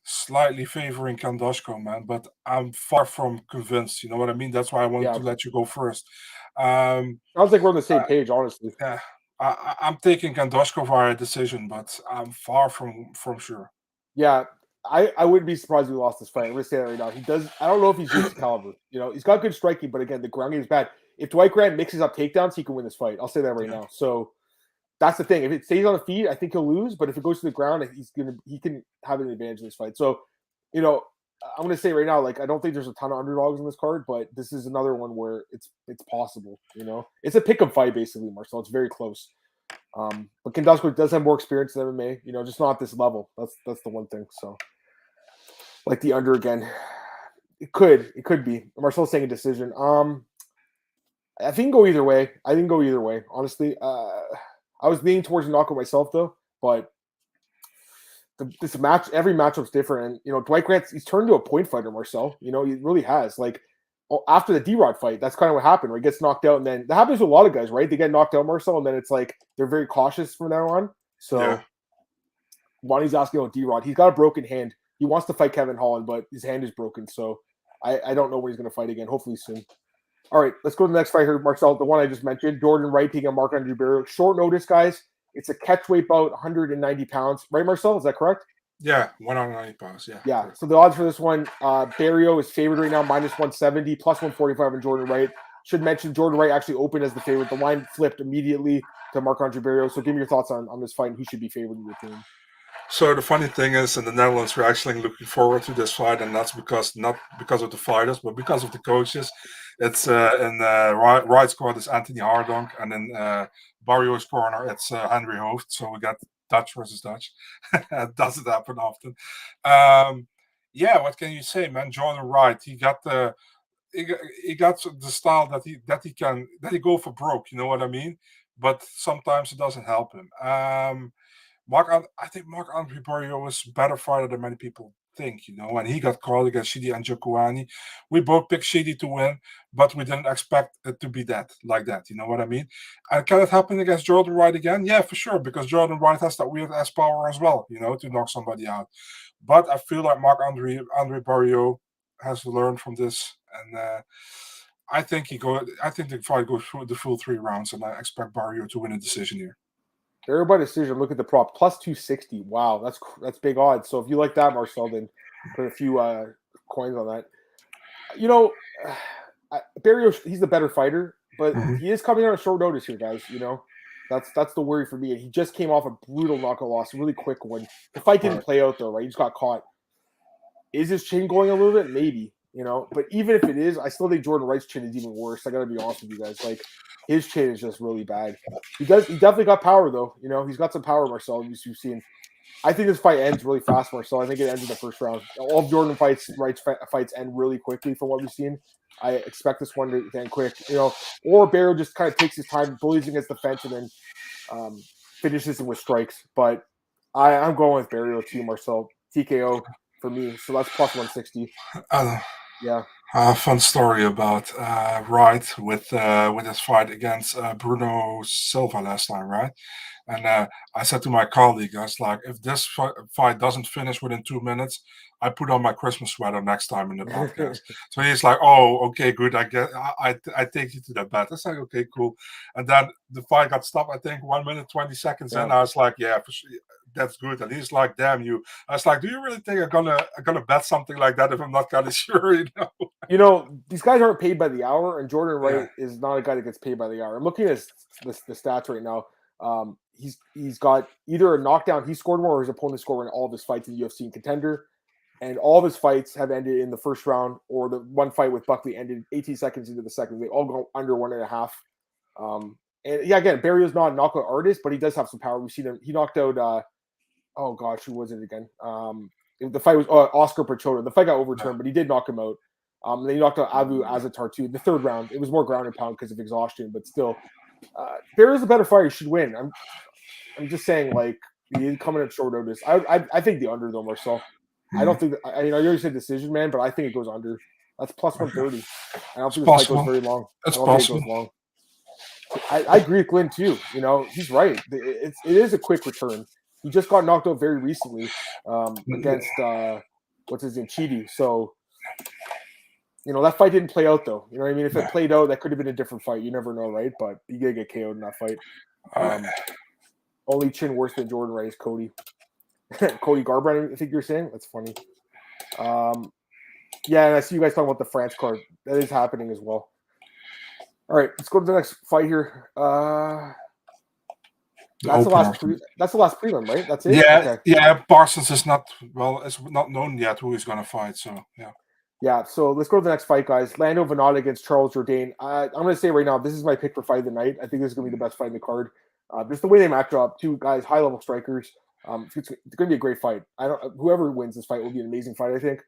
favoring Khandozhko, man, but I'm far from convinced. You know what I mean? That's why I wanted Yeah, to let you go first. Um, sounds like we're on the same page, honestly. yeah, I'm taking Khandozhko via decision, but I'm far from sure. Yeah, I wouldn't be surprised if he lost this fight. I'm gonna say that right now. He does. I don't know if he's reached the caliber. You know, he's got good striking, but again, the ground game is bad. If Dwight Grant mixes up takedowns, he can win this fight. I'll say that right Yeah. now. So that's the thing. If it stays on the feet, I think he'll lose. But if it goes to the ground, he can have an advantage in this fight. So, you know, I'm gonna say right now, like I don't think there's a ton of underdogs in this card, but this is another one where it's possible. You know, it's a pick 'em fight basically, Marcel. It's very close. But Khandozhko does have more experience in MMA. You know, just not at this level. That's the one thing. So, like the under again, it could be. Marcel's saying a decision. I think go either way. Honestly, I was leaning towards a knockout myself though, but this match, every matchup's different. And you know, Dwight Grant, he's turned into a point fighter, Marcel. You know, he really has. Like after the D-Rod fight, that's kind of what happened. Where he gets knocked out, and then that happens to a lot of guys, right? They get knocked out, Marcel, and then it's like they're very cautious from now on. So, Yeah. Lonnie's asking about D-Rod. He's got a broken hand. He wants to fight Kevin Holland, but his hand is broken. So, I don't know when he's going to fight again. Hopefully soon. All right, let's go to the next fight here, Marcel. The one I just mentioned, Jourdain Wright taking Marc-Andre Barriault. Short notice, guys. It's a catchweight bout, 190 pounds. Right, Marcel? Is that correct? Yeah, 190 pounds. Yeah. Yeah. So the odds for this one, Barriault is favored right now, minus 170, plus 145 on Jourdain Wright. Should mention Jourdain Wright actually opened as the favorite. The line flipped immediately to Marc-Andre Barriault. So give me your thoughts on this fight and who should be favored in your opinion. So the funny thing is, in the Netherlands, we're actually looking forward to this fight, and that's not because of the fighters, but because of the coaches. It's in Wright's squad is Anthony Hardonk, and in Barriault's corner it's Henry Hooft. So we got Dutch versus Dutch. It doesn't happen often. Yeah, what can you say, man? Jourdain Wright, he got the style that he go for broke. You know what I mean? But sometimes it doesn't help him. I think Marc-Andre Barriault was a better fighter than many people think, you know, and he got called against Shidi and Njokuani. We both picked Shidi to win, but we didn't expect it to be like that, you know what I mean? And can it happen against Jourdain Wright again? Yeah, for sure, because Jourdain Wright has that weird ass power as well, you know, to knock somebody out. But I feel like Marc-Andre Barriault has learned from this, and I think the fight goes through the full 3 rounds, and I expect Barriault to win a decision here. Barriault by decision. Look at the prop, plus 260. Wow, that's big odds. So if you like that, Marcel, then put a few coins on that. You know, Barriault, he's the better fighter, but he is coming on a short notice here, guys. You know, that's the worry for me. He just came off a brutal knockout loss, a really quick one. The fight didn't play out though, right? He just got caught. Is his chin going a little bit? Maybe, you know. But even if it is, I still think Jourdain Wright's chin is even worse. I gotta be honest with you guys. Like his chin is just really bad. He definitely got power though. You know, he's got some power, Marcel. You've seen. I think this fight ends really fast, Marcel. I think it ends in the first round. All of Jourdain Wright's fights end really quickly from what we've seen. I expect this one to end quick, you know. Or Barriault just kind of takes his time, bullies against the fence, and then finishes him with strikes. But I'm going with Barriault too, Marcel. TKO for me. So that's plus 160. Yeah. Fun story about Wright with his fight against Bruno Silva last time, right? And I said to my colleague, I was like, if this fight doesn't finish within 2 minutes, I put on my Christmas sweater next time in the podcast. So he's like, oh, okay, good. I take you to that bet. I was like, okay, cool. And then the fight got stopped, I think, 1 minute, 20 seconds. And I was like, yeah, for sure, that's good. And he's like, damn you. I was like, do you really think I'm gonna bet something like that if I'm not kind of sure, you know? You know, these guys aren't paid by the hour, and Jourdain Wright is not a guy that gets paid by the hour. I'm looking at the stats right now. He's got either a knockdown, he scored more, or his opponent scored in all of his fights in the UFC and Contender. And all of his fights have ended in the first round, or the one fight with Buckley ended 18 seconds into the second. They all go under 1.5. And yeah, again, Barriault's not a knockout artist, but he does have some power. We've seen him. He knocked out, oh gosh, who was it again? The fight was Oscar Pachota. The fight got overturned, but he did knock him out. And then he knocked out Abu Azatar too. The third round, it was more ground and pound because of exhaustion, but still, Barriault's a better fighter. He should win. I'm just saying, like, he's coming at short notice. I think the under though, Marcel. I don't think that, you already said decision, man, but I think it goes under. That's plus 130. I don't think this fight goes very long. It's possible. Think it goes long. I agree with Glenn too. You know, he's right. It is a quick return. He just got knocked out very recently against what's his name, Chidi. So, that fight didn't play out though. You know what I mean? If it played out, that could have been a different fight. You never know, right? But he did get KO'd in that fight. Only chin worse than Jourdain, right? Is Cody. Cody Garbrandt, I think you're saying. That's funny. Yeah, and I see you guys talking about the France card. That is happening as well. All right, let's go to the next fight here. That's the last prelim, right? That's it? Yeah, okay. Yeah. Parsons is not it's not known yet who he's gonna fight, so yeah. Yeah, so let's go to the next fight, guys. Lando Vannata against Charles Jourdain. I'm gonna say right now, this is my pick for fight of the night. I think this is gonna be the best fight in the card. Just the way they match up, two guys, high level strikers. It's gonna be a great fight. Whoever wins this fight will be an amazing fight, I think.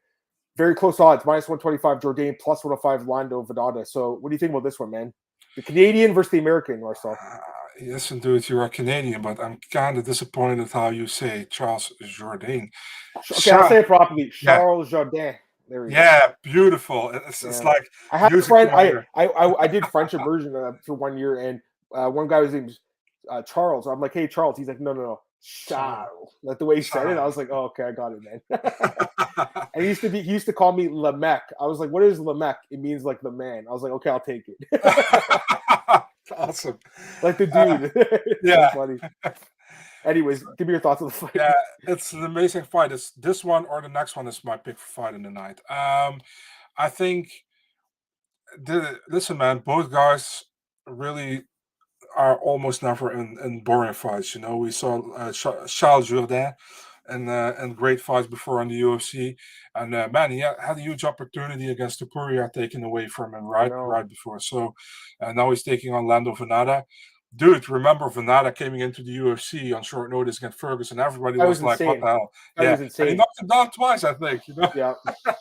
Very close odds, -125 Jourdain, +105 Lando Vannata. So what do you think about this one, man? The Canadian versus the American, Marcel. Listen, dude, you are Canadian, but I'm kind of disappointed how you say Charles Jourdain. Okay, I'll say it properly. Charles Jourdain. There we go. Beautiful. It's like I had a friend. I did French immersion for 1 year, and one guy was named Charles. I'm like, hey, Charles. He's like, no. Charles. Like the way he said it, I was like, oh, okay, I got it, man. And he used to call me Le Mec. I was like, what is Le Mec? It means like the man. I was like, okay, I'll take it. Awesome. Like the dude. Yeah. Funny. Anyways, give me your thoughts on the fight. Yeah, it's an amazing fight. It's this one or the next one is my pick for fight in the night. I think listen, man, both guys really are almost never in boring fights. We saw Charles Jourdain and great fights before in the UFC, and man, he had a huge opportunity against Topuria taken away from him right before. So now he's taking on Lando Vannata. Dude, remember Vannata coming into the UFC on short notice against Ferguson? Everybody was like, insane. "What the hell?" That was insane. And he knocked him down twice, I think. Yeah,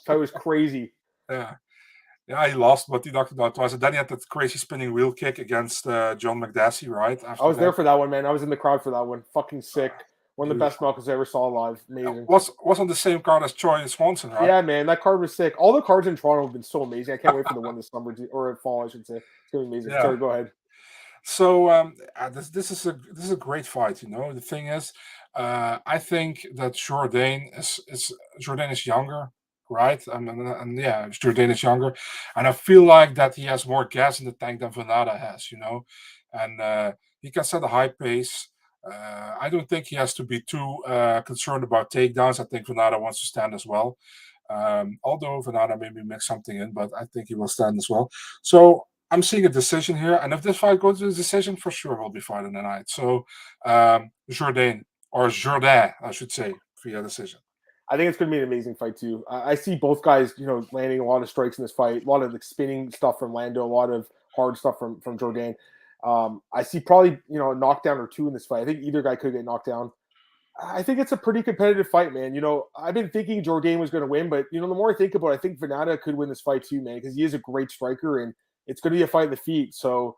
that was crazy. Yeah, he lost, but he knocked him down twice. And then he had that crazy spinning wheel kick against John McDessie, right? I was there for that one, man. I was in the crowd for that one. Fucking sick. One of the best knockouts I ever saw live. Amazing. Was on the same card as Troy and Swanson, right? Yeah, man. That card was sick. All the cards in Toronto have been so amazing. I can't wait for the one this summer, or fall, I should say. It's going to be amazing. Yeah. Sorry, go ahead. So this is a great fight. The thing is, I think that Jourdain is younger, right? And yeah, Jourdain is younger, and I feel like that he has more gas in the tank than Vannata has. And he can set a high pace. I don't think he has to be too concerned about takedowns. I think Vannata wants to stand as well. Although Vannata maybe mix something in, but I think he will stand as well. So I'm seeing a decision here, and if this fight goes to a decision, for sure will be fight in the night. So Jourdain, I should say, via decision. I think it's going to be an amazing fight too. I see both guys, landing a lot of strikes in this fight, a lot of spinning stuff from Lando, a lot of hard stuff from Jourdain. I see probably a knockdown or two in this fight. I think either guy could get knocked down. I think it's a pretty competitive fight, man. I've been thinking Jourdain was going to win, but the more I think about it, I think Vannata could win this fight too, man, because he is a great striker and it's going to be a fight in the feet. So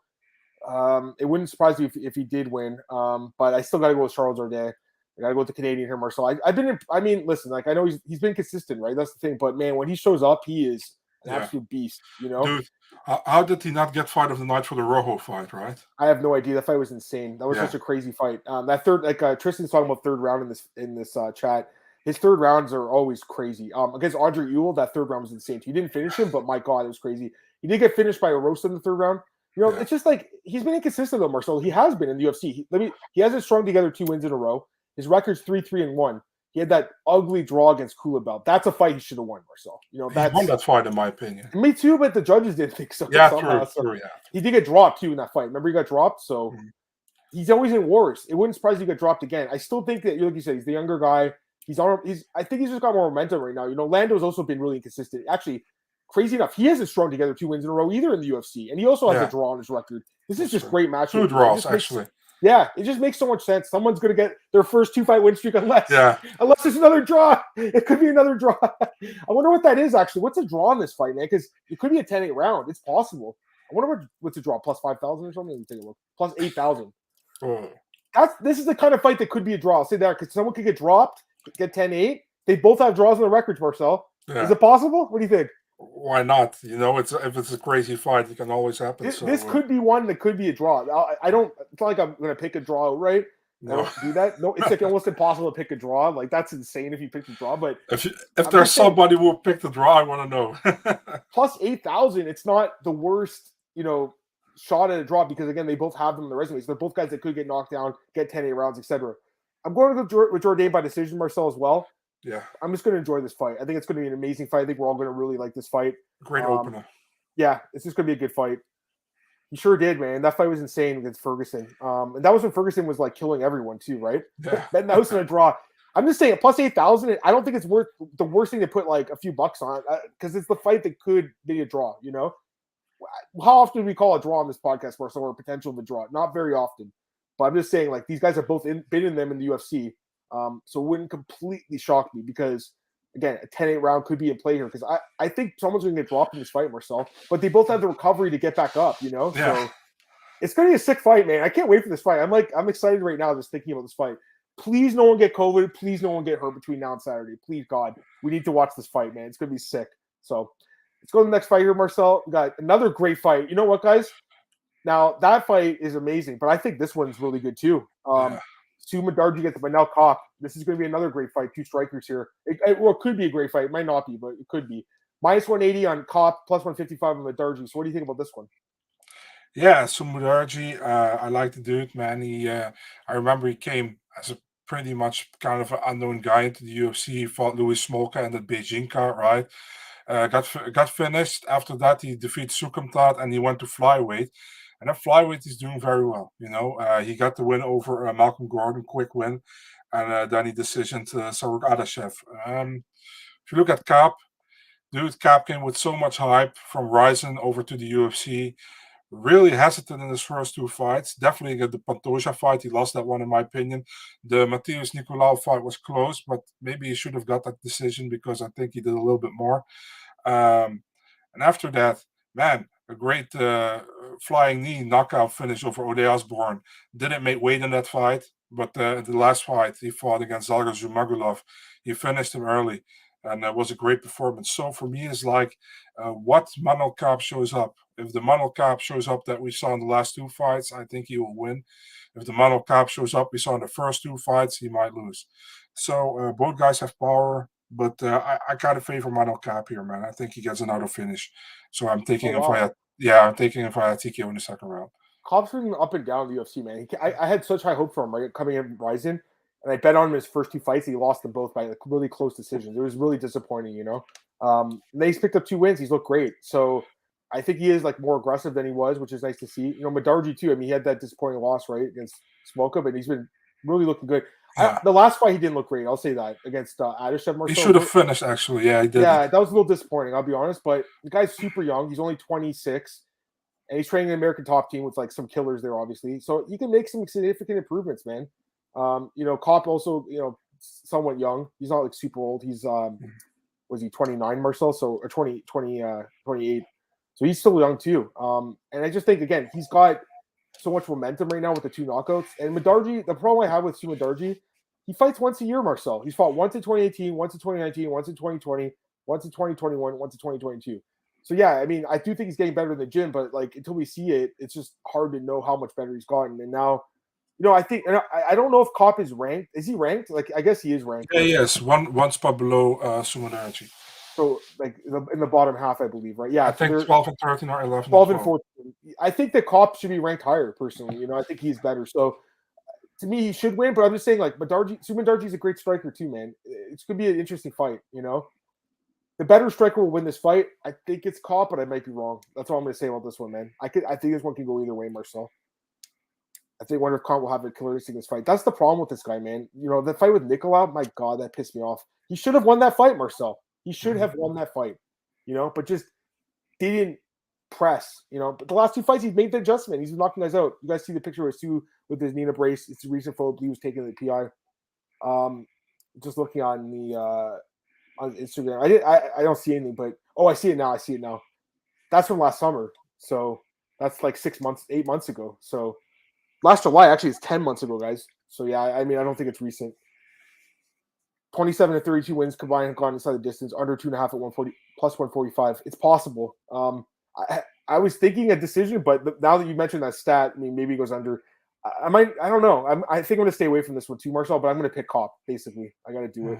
it wouldn't surprise me if he did win. But I still got to go with Charles Jourdain. I got to go with the Canadian here, Marcel. Listen, I know he's been consistent, right? That's the thing. But man, when he shows up, he is an absolute beast. Dude, how did he not get fight of the night for the Rojo fight? Right? I have no idea. That fight was insane. That was such a crazy fight. That third, Tristan's talking about third round in this chat. His third rounds are always crazy. Against Aoriqileng, that third round was insane. He didn't finish him, but my God, it was crazy. He did get finished by a roast in the third round. It's just like he's been inconsistent though, Marcel. He has been in the UFC. He hasn't strung together 2 wins in a row. His record's 3-3-1. He had that ugly draw against Kulabel. That's a fight he should have won, Marcel. He won that fight, in my opinion. Me too, but the judges didn't think so. Yeah, true. He did get dropped too in that fight. Remember, he got dropped. So he's always in wars. It wouldn't surprise you he got dropped again. I still think that, like you said, he's the younger guy. I think he's just got more momentum right now. Lando's also been really inconsistent. Actually, crazy enough, he hasn't strung together 2 wins in a row either in the UFC, and he also has a draw on his record. This is just great matchup. 2 draws, actually. Yeah, it just makes so much sense. Someone's going to get their first 2-fight win streak unless it's another draw. It could be another draw. I wonder what that is, actually. What's a draw in this fight, man? Because it could be a 10-8 round. It's possible. I wonder what's a draw, plus 5,000 or something? Let me take a look. Plus 8,000. This is the kind of fight that could be a draw. I'll say that because someone could get dropped, get 10-8. They both have draws on the records, Marcel. Yeah. Is it possible? What do you think? Why not? If it's a crazy fight, it can always happen. This could be one that could be a draw. It's not like I'm going to pick a draw, right? I don't do that. No, it's like almost impossible to pick a draw. Like that's insane if you pick a draw. But if there's somebody who will pick the draw, I want to know. Plus 8,000, it's not the worst, shot at a draw because again they both have them in the resumes. They're both guys that could get knocked down, get 10-8 rounds, etc. I'm going to go with Jourdain by decision, Marcel, as well. Yeah, I'm just going to enjoy this fight. I think it's going to be an amazing fight. I think we're all going to really like this fight. Great opener. Yeah, it's just going to be a good fight. He sure did, man. That fight was insane against Ferguson. And that was when Ferguson was like killing everyone too, right? Yeah. That was in a draw. I'm just saying, plus 8,000. I don't think it's worth the worst thing to put like a few bucks on because it's the fight that could be a draw. How often do we call a draw on this podcast, Marcel, or potential of a draw? Not very often. But I'm just saying, like these guys have both been in them in the UFC, so it wouldn't completely shock me because. Again, a 10-8 round could be in play here because I think someone's going to get dropped in this fight, Marcel. But they both have the recovery to get back up, Yeah. So it's going to be a sick fight, man. I can't wait for this fight. I'm excited right now just thinking about this fight. Please no one get COVID. Please no one get hurt between now and Saturday. Please, God. We need to watch this fight, man. It's going to be sick. So let's go to the next fight here, Marcel. We got another great fight. You know what, guys? Now, that fight is amazing, but I think this one's really good too. Sumudaerji gets the Manel Kape. This is going to be another great fight. Two strikers here. It could be a great fight. It might not be, but it could be. Minus 180 on Kape, plus 155 on Sumudaerji. So what do you think about this one? Yeah, Sumudaerji, I like the dude, man. I remember he came as a pretty much kind of an unknown guy into the UFC. He fought Louis Smolka in the Beijing card, right? Got finished. After that, he defeated Sukumtat and he went to flyweight. And that flyweight is doing very well. He got the win over Malcolm Gordon, quick win, and then he decisioned Saruk Adashev. If you look at Kape, Kape came with so much hype from Ryzen over to the UFC. Really hesitant in his first two fights. Definitely get the Pantoja fight. He lost that one, in my opinion. The Matheus Nicolau fight was close, but maybe he should have got that decision because I think he did a little bit more. And after that, man, a great flying knee knockout finish over Ode Osborne. Didn't make weight in that fight, but the last fight he fought against Zalgas Zhumagulov, he finished him early, and that was a great performance. So for me, it's like what Manel Kape shows up. If the Manel Kape shows up that we saw in the last two fights, I think he will win. If the Manel Kape shows up we saw in the first two fights, he might lose. So both guys have power. But I kind of favor Manel Kape here, man. I think he gets another finish. So I'm taking him via TKO in the second round. Kape's been up and down the UFC, man. I had such high hope for him, right, coming in Ryzen, and I bet on him his first two fights. He lost them both by like really close decisions. It was really disappointing, And then he's picked up 2 wins. He's looked great. So I think he is like more aggressive than he was, which is nice to see. Sumudaerji too. I mean, he had that disappointing loss, right, against Smolka, but he's been really looking good. Yeah. The last fight he didn't look great. I'll say that against Adashev. He should have finished, actually. Yeah, he did. Yeah, that was a little disappointing. I'll be honest, but the guy's super young. He's only 26, and he's training an American top team with like some killers there, obviously. So he can make some significant improvements, man. Kape also, somewhat young. He's not like super old. He's was he 29, Marcel? So or 28. So he's still young too. And I just think again, he's got so much momentum right now with the 2 knockouts. And Sumudaerji, the problem I have with Sumudaerji, he fights once a year, Marcel. He's fought once in 2018, once in 2019, once in 2020, once in 2021, once in 2022. So yeah, I mean, I do think he's getting better in the gym, but like until we see it, it's just hard to know how much better he's gotten. And now, I think, and I don't know if Kape is ranked. Is he ranked? Like, I guess he is ranked. Yeah, yes, one spot below Sumudaerji. So like in the bottom half, I believe, right? Yeah, I think 12 and 13 or 11. 12 and 14. I think that Kape should be ranked higher, personally. I think he's better. So to me, he should win, but I'm just saying, like, Sumudaerji is a great striker too, man. It's going to be an interesting fight, The better striker will win this fight. I think it's Kape, but I might be wrong. That's all I'm going to say about this one, man. I think this one can go either way, Marcel. I wonder if Kape will have a killer instinct in this fight. That's the problem with this guy, man. The fight with Nicolau, my God, that pissed me off. He should have won that fight, Marcel. He should have won that fight, but just didn't press, But the last 2 fights, he's made the adjustment. He's been knocking guys out. You guys see the picture of Sue with his Nina brace. It's a recent photo. He was taking the PI. Just looking on the on Instagram. I don't see anything, but I see it now. That's from last summer. So that's like 8 months ago. So last July, actually, it's 10 months ago, guys. So yeah, I mean, I don't think it's recent. 27 and 32 wins combined have gone inside the distance, under 2.5 at 140 plus 145. It's possible. I was thinking a decision, but now that you mentioned that stat, I mean, maybe it goes under. I might. I don't know. I think I'm going to stay away from this one too, Marcel. But I'm going to pick Kape. Basically, I got to do it.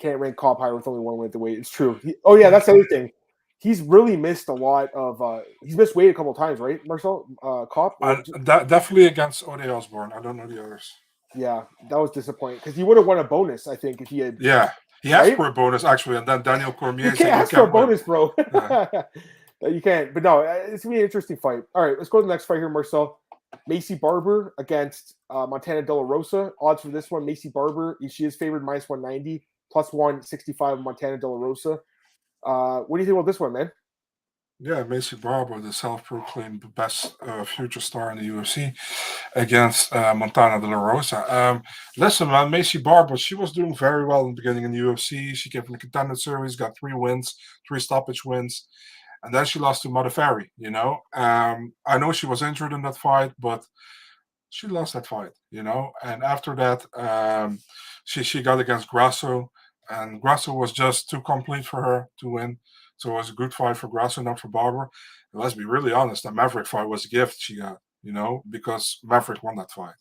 Can't rank Kape higher with only one win at the weight. It's true. That's the other thing. He's really missed a lot of. He's missed weight a couple of times, right, Marcel? Kape. Definitely against Ode Osborne. I don't know the others. Yeah, that was disappointing because he would have won a bonus, I think, if he had. Yeah, he asked for a bonus actually, and then Daniel Cormier said, "You can't ask for a bonus, bro." Yeah. You can't. But no, it's gonna be an interesting fight. All right, let's go to the next fight here, Marcel. Maycee Barber against Montana De La Rosa. Odds for this one: Maycee Barber. She is favored -190, +165 Montana De La Rosa. What do you think about this one, man? Yeah, Maycee Barber, the self-proclaimed best future star in the UFC, against Montana De La Rosa. Listen, man, Maycee Barber, she was doing very well in the beginning in the UFC. She came from the contender series, got 3 wins, 3 stoppage wins, and then she lost to Modafferi. I know she was injured in that fight, but she lost that fight. And after that, she got against Grasso, and Grasso was just too complete for her to win. So it was a good fight for Grasso, not for Barber. And let's be really honest, that Maverick fight was a gift she got, because Maverick won that fight.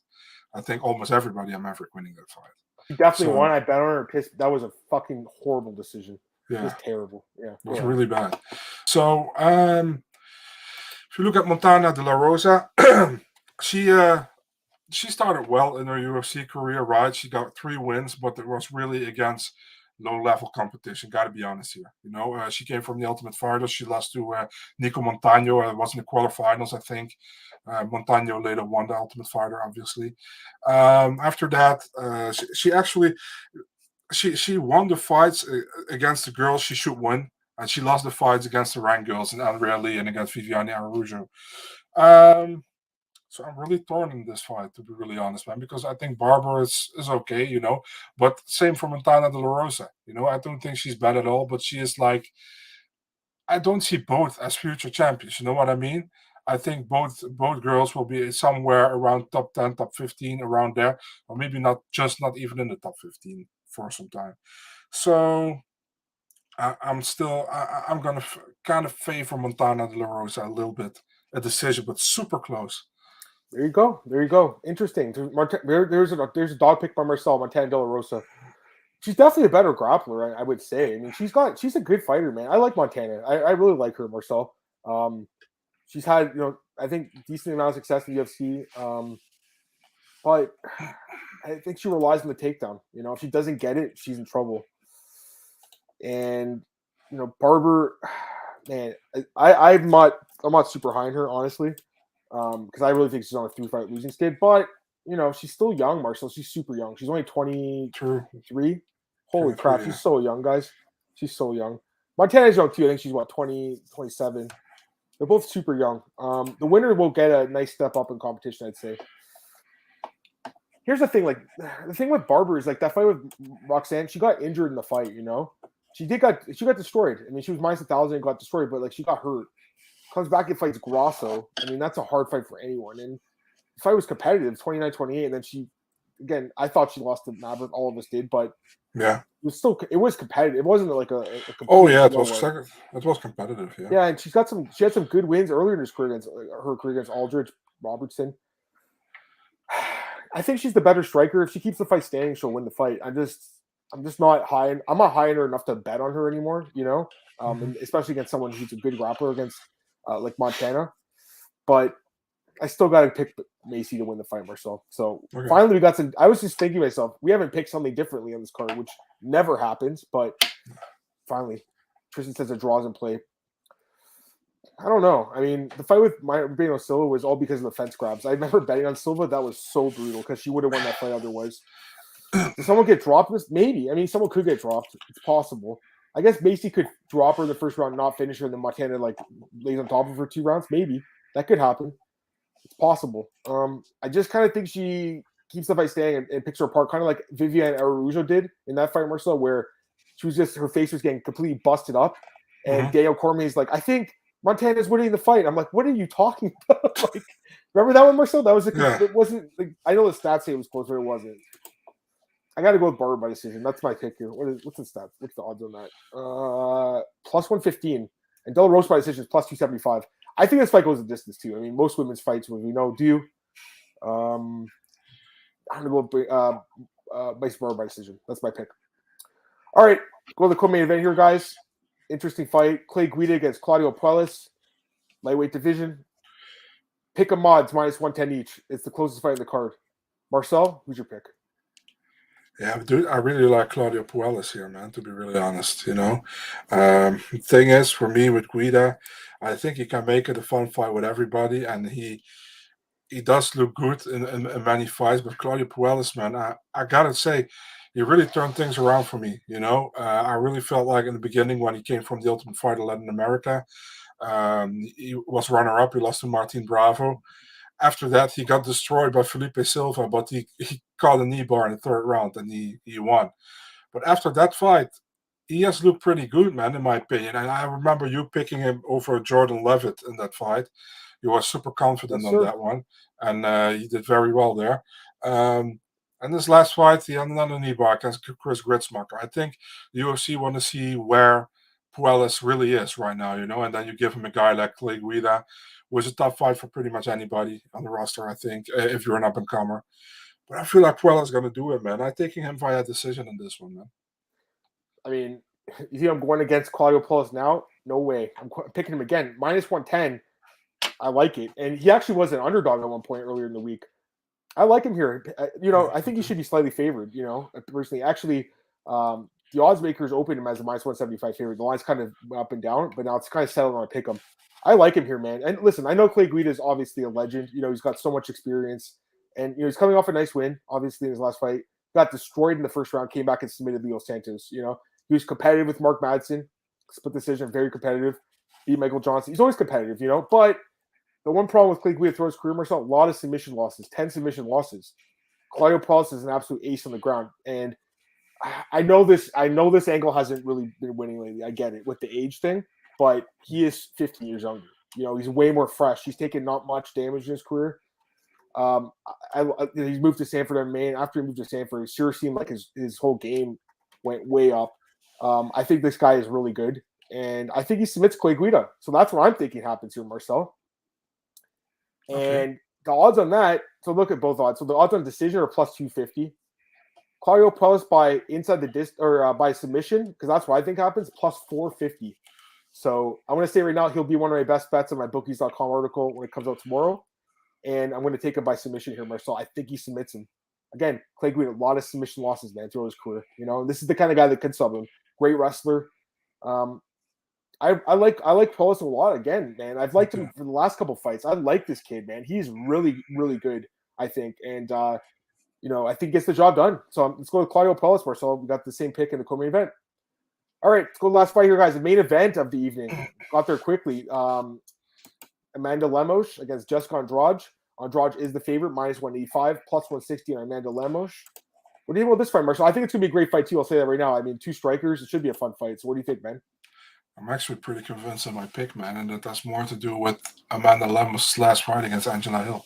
I think almost everybody on Maverick winning that fight. She definitely won. I bet on her. That was a fucking horrible decision. Yeah. It was terrible. Yeah. It was really bad. So if you look at Montana De La Rosa, she started well in her UFC career, right? She got 3 wins, but it was really against low-level competition. Got to be honest here. She came from the Ultimate Fighter. She lost to Nico Montano. It was in the quarterfinals, I think. Montano later won the Ultimate Fighter, obviously. After that, she won the fights against the girls she should win, and she lost the fights against the ranked girls and Andrea Lee and against Viviane Araújo. So I'm really torn in this fight, to be really honest, man, because I think Barber is okay, but same for Montana De La Rosa. I don't think she's bad at all, but she is like, I don't see both as future champions. You know what I mean? I think both girls will be somewhere around top 10, top 15, around there, or maybe not even in the top 15 for some time. So I'm going to kind of favor Montana De La Rosa a little bit, a decision, but super close. There you go. Interesting. There's a dog pick by Marcel, Montana De La Rosa. She's definitely a better grappler, I would say. I mean, she's a good fighter, man. I like Montana. I really like her, Marcel. She's had, I think decent amount of success in the UFC. But I think she relies on the takedown. If she doesn't get it, she's in trouble. And Barber, man, I'm not super high on her, honestly. Because I really think she's on a 3-fight losing skid. But, she's still young, Marcel. She's super young. She's only 23. Holy crap, yeah. She's so young, guys. She's so young. Montana's young, too. I think she's, 20, 27. They're both super young. The winner will get a nice step up in competition, I'd say. Here's the thing. The thing with Barber is, that fight with Roxanne, she got injured in the fight, She got destroyed. I mean, she was -1,000 and got destroyed, but, she got hurt. Comes back and fights Grasso. I mean, that's a hard fight for anyone. And the fight was competitive, 29-28. And then she, again, I thought she lost to Maverick. All of us did, but yeah, it was competitive. It wasn't like a oh yeah, it was competitive. Yeah, yeah, and she had some good wins earlier in her career against Aldridge Robertson. I think she's the better striker. If she keeps the fight standing, she'll win the fight. I'm just not high. I'm not high on her enough to bet on her anymore. And especially against someone who's a good grappler against. Like Montana, but I still got to pick Maycee to win the fight, Marcel. So Finally, we got some. I was just thinking to myself, we haven't picked something differently on this card, which never happens. But finally, Tristan says a draws in play. I don't know. I mean, the fight with Marcin Silva was all because of the fence grabs. I remember betting on Silva. That was so brutal because she would have won that fight otherwise. Did someone get dropped? Maybe. I mean, someone could get dropped. It's possible. I guess Maycee could drop her in the first round, not finish her, and then Montana lays on top of her 2 rounds. Maybe that could happen. It's possible. I just kind of think she keeps the fight standing and picks her apart, kind of like Viviane Araújo did in that fight, Marcel, where she was her face was getting completely busted up, and Daniel Cormier's like, I think Montana's winning the fight. I'm like, what are you talking about? Remember that one, Marcel? That was it wasn't. I know the stats say it was close, but it wasn't. I got to go with Barber by decision. That's my pick here. What's the stats? What's the odds on that? +115. And De La Rosa by decision is +275. I think this fight goes the distance too. I mean, most women's fights, when we know, do. I'm gonna go Maycee Barber by decision. That's my pick. All right, go to the co-main event here, guys. Interesting fight. Clay Guida against Claudio Puelles, lightweight division. Pick a mods minus 110 each. It's the closest fight in the card. Marcel, who's your pick? Yeah, dude, I really like Claudio Puelles here, man, to be really honest, thing is, for me, with Guida, I think he can make it a fun fight with everybody, and he does look good in many fights, but Claudio Puelles, man, I gotta say, he really turned things around for me, I really felt like in the beginning when he came from the Ultimate Fighter Latin America, he was runner-up, he lost to Martin Bravo. After that, he got destroyed by Philipe Silva, but he caught a knee bar in the third round and he won. But after that fight, he has looked pretty good, man, in my opinion. And I remember you picking him over Jourdain Levitt in that fight. You were super confident on that one, and he did very well there. And this last fight, he had another knee bar against Chris Gritzmacher. I think the UFC want to see where Puelles really is right now, and then you give him a guy like Clay Guida, was a tough fight for pretty much anybody on the roster, I think, if you're an up-and-comer. But I feel like Puelles is going to do it, man. I'm taking him via decision in this one, man. I mean, you think I'm going against Claudio Puelles now? No way. I'm picking him again. Minus 110. I like it. And he actually was an underdog at one point earlier in the week. I like him here. I think he should be slightly favored, personally. Actually, the odds makers opened him as a minus 175 favorite. The line's kind of up and down, but now it's kind of settled on a pick him. I like him here, man. And listen, I know Clay Guida is obviously a legend. He's got so much experience. And, he's coming off a nice win, obviously, in his last fight. Got destroyed in the first round, came back and submitted Leo Santos. He was competitive with Mark Madsen. Split decision, very competitive. Beat Michael Johnson. He's always competitive, But the one problem with Clay Guida throughout his career, Marcel, a lot of submission losses, 10 submission losses. Claudio Puelles is an absolute ace on the ground. And I know this angle hasn't really been winning lately. I get it with the age thing. But he is 15 years younger. He's way more fresh. He's taken not much damage in his career. He's moved to Sanford and Maine. After he moved to Sanford, it sure seemed like his whole game went way up. I think this guy is really good. And I think he submits Clay Guida. So that's what I'm thinking happens here, Marcel. Okay. And the odds on that, so look at both odds. So the odds on decision are plus 250. Claudio Puelles by inside the by submission, because that's what I think happens, plus 450. So I'm going to say right now he'll be one of my best bets on my bookies.com article when it comes out tomorrow. And I'm going to take him by submission here, Marcel. I think he submits him. Again, Clay Guida, a lot of submission losses, man, throughout his career. This is the kind of guy that could sub him. Great wrestler. I like Puelles a lot again, man. I've liked him for the last couple fights. I like this kid, man. He's really, really good, I think. And, I think gets the job done. So let's go with Claudio Puelles, Marcel. We got the same pick in the co-main event. All right, let's go to the last fight here, guys. The main event of the evening. Got there quickly. Amanda Lemos against Jessica Andrade. Andrade is the favorite, minus 185, plus 160 on Amanda Lemos. What do you think about this fight, Marcel? I think it's going to be a great fight, too. I'll say that right now. I mean, two strikers. It should be a fun fight. So what do you think, man? I'm actually pretty convinced of my pick, man, and that has more to do with Amanda Lemos' last fight against Angela Hill.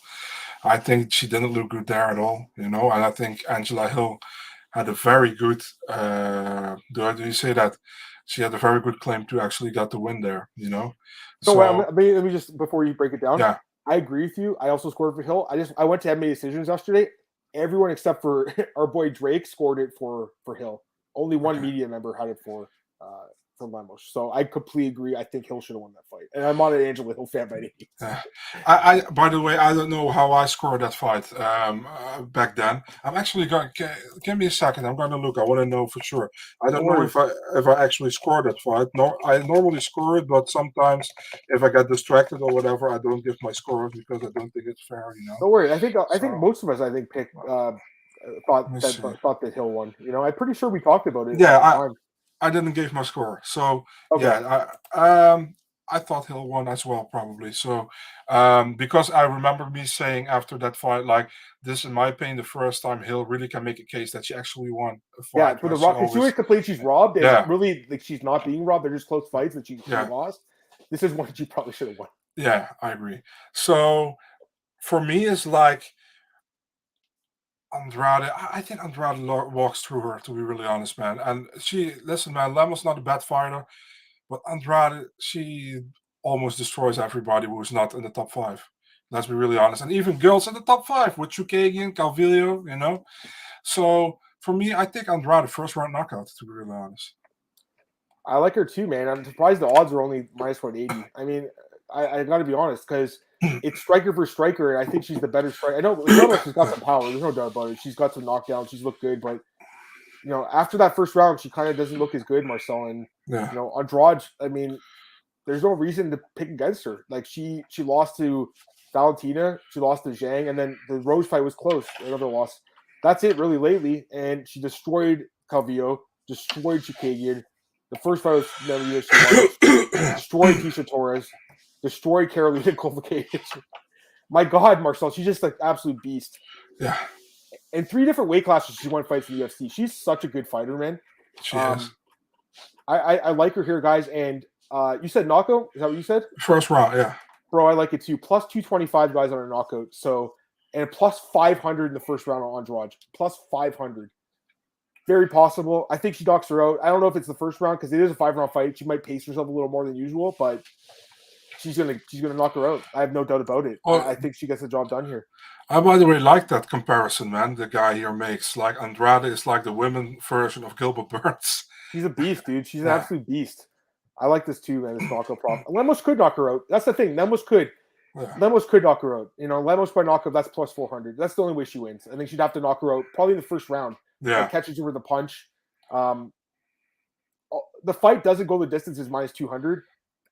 I think she didn't look good there at all, and I think Angela Hill had a very good, do you say that? She had a very good claim to actually get the win there, So let me just, before you break it down, yeah. I agree with you. I also scored for Hill. I went to MMA decisions yesterday. Everyone except for our boy Drake scored it for Hill. Only one media member had it for Lemos. So I completely agree. I think Hill should have won that fight. And I'm not an Angela Hill fan by any means. I by the way, I don't know how I scored that fight back then. I'm actually going. Give me a second. I'm going to look. I want to know for sure. I don't know if I actually scored that fight. No, I normally score it, but sometimes if I get distracted or whatever, I don't give my score because I don't think it's fair. Don't worry. I think most of us picked thought that Hill won. I'm pretty sure we talked about it. Yeah, I didn't give my score. So yeah, I thought Hill won as well, probably. So because I remember me saying after that fight, like, this, in my opinion, the first time Hill really can make a case that she actually won a fight. Yeah, for the robbed. She always complains she's robbed, and really, like, she's not being robbed. They're just close fights that she lost. This is one she probably should have won. Yeah, I agree. So for me, it's like Andrade, I think Andrade walks through her, to be really honest, man. And listen, man, Lemos not a bad fighter, but Andrade, she almost destroys everybody who is not in the top 5. Let's be really honest. And even girls in the top 5 with Chookagian, Calvillo, you know. So for me, I take Andrade first round knockout, to be really honest. I like her too, man. I'm surprised the odds are only minus 180. I mean, I got to be honest, because it's striker for striker, and I think she's the better striker. I know she's got some power. There's no doubt about it. She's got some knockdowns. She's looked good, but you know, after that first round, she kind of doesn't look as good, Marcel. And you know, Andrade, I mean, there's no reason to pick against her. Like she lost to Valentina, she lost to Zhang, and then the Rose fight was close. Another loss. That's it, really, lately. And she destroyed Calvillo, destroyed Chookagian. The first fight was destroyed Tisha Torres, destroyed Carolina Kowalkiewicz. My God, Marcel, she's just an absolute beast. Yeah. In 3 different weight classes, she won fights in the UFC. She's such a good fighter, man. She is. I like her here, guys. And you said knockout? Is that what you said? First round, yeah. Bro, I like it too. Plus 225 guys on a knockout. So, and plus 500 in the first round on Andrade. Plus 500. Very possible. I think she knocks her out. I don't know if it's the first round because it is a 5-round fight. She might pace herself a little more than usual, but she's gonna knock her out. I have no doubt about it. I think she gets the job done here. I, by the way, like that comparison, man. The guy here makes like Andrade is like the women version of Gilbert Burns. She's a beast, dude. She's an absolute beast. I like this too, man. This knockout prop. Lemos could knock her out. That's the thing. Lemos could knock her out. You know, Lemos by knockout, that's plus 400. That's the only way she wins. I think she'd have to knock her out probably in the first round. Yeah, like catches her with a punch. The fight doesn't go the distance is minus 200.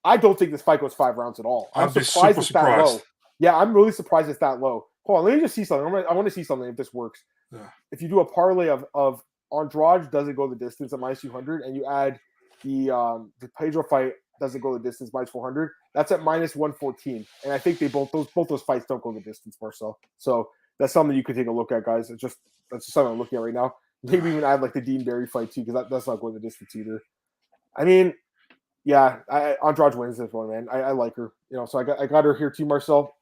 I don't think this fight goes 5 rounds at all. I'm surprised it's that low. Yeah, I'm really surprised it's that low. Hold on, let me just see something. I want to see something if this works. Yeah. If you do a parlay of Andrade doesn't go the distance at minus 200, and you add the Pedro fight doesn't go the distance minus 400, that's at minus 114. And I think both those fights don't go the distance, Marcel. So that's something you could take a look at, guys. That's just something I'm looking at right now. Maybe even add like the Dean Barry fight too, because that's not going the distance either. I mean, yeah, Andrade wins this one, man. I like her, you know. So I got her here too, Marcel.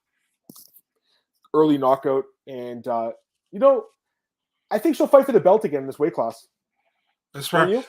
Early knockout, and you know, I think she'll fight for the belt again in this weight class. That's right.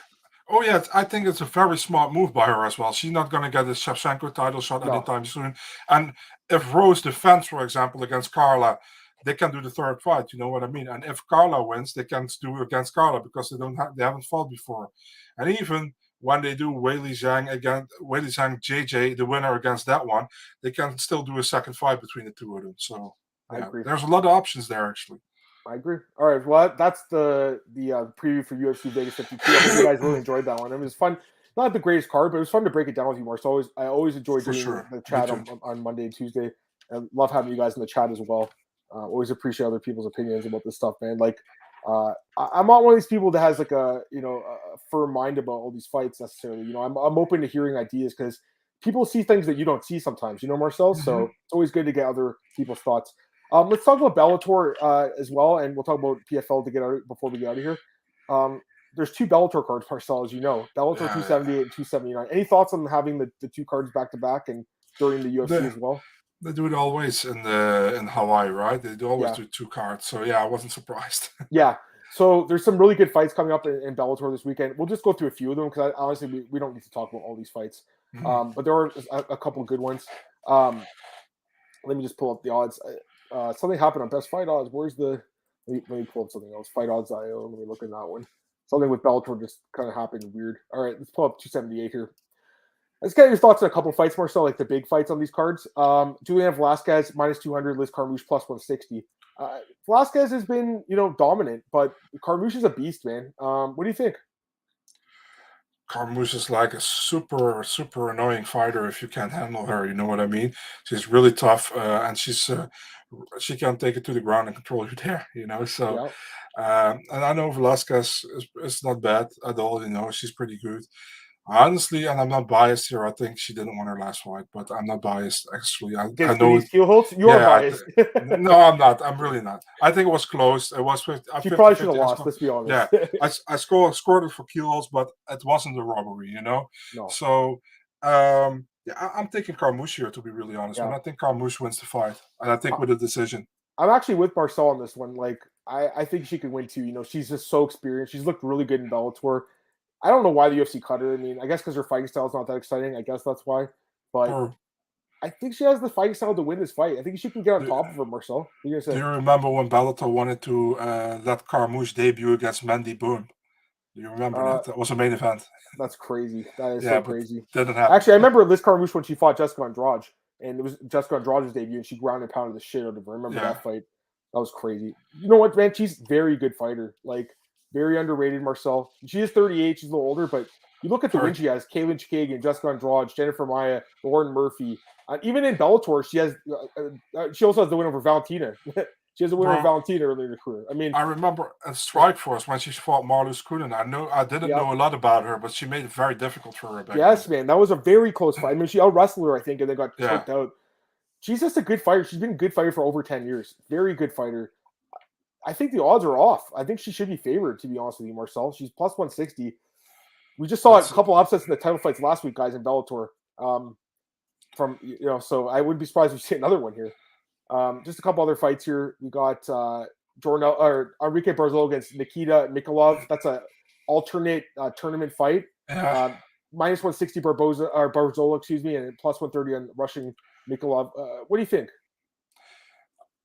Oh yeah, I think it's a very smart move by her as well. She's not going to get the Shevchenko title shot anytime soon. And if Rose defends, for example, against Carla, they can do the third fight. You know what I mean? And if Carla wins, they can do against Carla because they haven't fought before. And even when they do Weili Zhang JJ, the winner against that one, they can still do a second fight between the two of them. So I agree. There's a lot of options there actually. I agree. All right, well, that's the preview for UFC Vegas 52. I hope you guys really enjoyed that one. It was fun. Not the greatest card, but it was fun to break it down with you, Mark. So I always enjoy doing the chat on Monday and Tuesday. I love having you guys in the chat as well. Always appreciate other people's opinions about this stuff, man. Like, I'm not one of these people that has like a firm mind about all these fights necessarily. You know, I'm open to hearing ideas because people see things that you don't see sometimes. You know, Marcel. Mm-hmm. So it's always good to get other people's thoughts. Let's talk about Bellator as well, and we'll talk about PFL to get out before we get out of here. There's 2 Bellator cards, Marcel, as you know. Bellator 278 and 279. Any thoughts on having the 2 cards back to back and during the UFC as well? They do it always in Hawaii, right? They do always do 2 cards. So yeah, I wasn't surprised. Yeah. So there's some really good fights coming up in Bellator this weekend. We'll just go through a few of them because honestly we don't need to talk about all these fights. Mm-hmm. But there are a couple of good ones. Let me just pull up the odds. Something happened on Best Fight Odds. Where's the? Let me pull up something else. Fight Odds.io. Let me look at that one. Something with Bellator just kind of happened weird. All right, let's pull up 278 here. Let's get your thoughts on a couple fights more so, like the big fights on these cards. Julian Velasquez minus 200, Liz Carmouche plus 160. Velasquez has been, dominant, but Carmouche is a beast, man. What do you think? Carmouche is like a super, super annoying fighter if you can't handle her. You know what I mean? She's really tough, and she can take it to the ground and control you there. So. Yeah. And I know Velasquez is not bad at all. She's pretty good. Honestly, and I'm not biased here. I think she didn't win her last fight, but I'm not biased. Actually, I know you are biased. No, I'm not. I'm really not. I think it was close. It was. She probably should have lost. Let's be honest. Yeah, I scored it for kills, but it wasn't a robbery. No. So, I'm taking Carmouche here, to be really honest. Yeah. And I think Carmouche wins the fight, and I think with a decision. I'm actually with Marcel on this one. Like, I think she could win too. She's just so experienced. She's looked really good in Bellator. I don't know why the UFC cut her. I mean, I guess because her fighting style is not that exciting. I guess that's why. But I think she has the fighting style to win this fight. I think she can get on top of her, Marcel. Do you remember when Bellator wanted to let Carmouche debut against Mandy Boone? Do you remember that? That was a main event. That's crazy. That is so crazy. Didn't happen. Actually, I remember Liz Carmouche when she fought Jessica Andrade, and it was Jessica Andrade's debut, and she ground and pounded the shit out of her. I remember that fight. That was crazy. You know what, man? She's a very good fighter. Like, very underrated, Marcel. She is 38. She's a little older, but you look at the win she has: Kaylin Chikagan, Jessica Andrade, Jennifer Maia, Lauren Murphy. Even in Bellator, she has. She also has the win over Valentina. She has a win over Valentina earlier in her career. I mean, I remember at Strikeforce when she fought Marloes Kunin. I didn't know a lot about her, but she made it very difficult for her. Yes, man, that was a very close fight. I mean, she out wrestled her, I think, and then got choked out. She's just a good fighter. She's been a good fighter for over 10 years. Very good fighter. I think the odds are off. I think she should be favored, to be honest with you, Marcel. She's plus 160. We just saw a couple upsets in the title fights last week, guys, in Bellator. So I wouldn't be surprised if we see another one here. Just a couple other fights here. We got Jourdain or Enrique Barzola against Nikita Mikhailov. That's an alternate tournament fight. Minus 160 Barzola, and plus 130 on rushing Mikhailov. What do you think?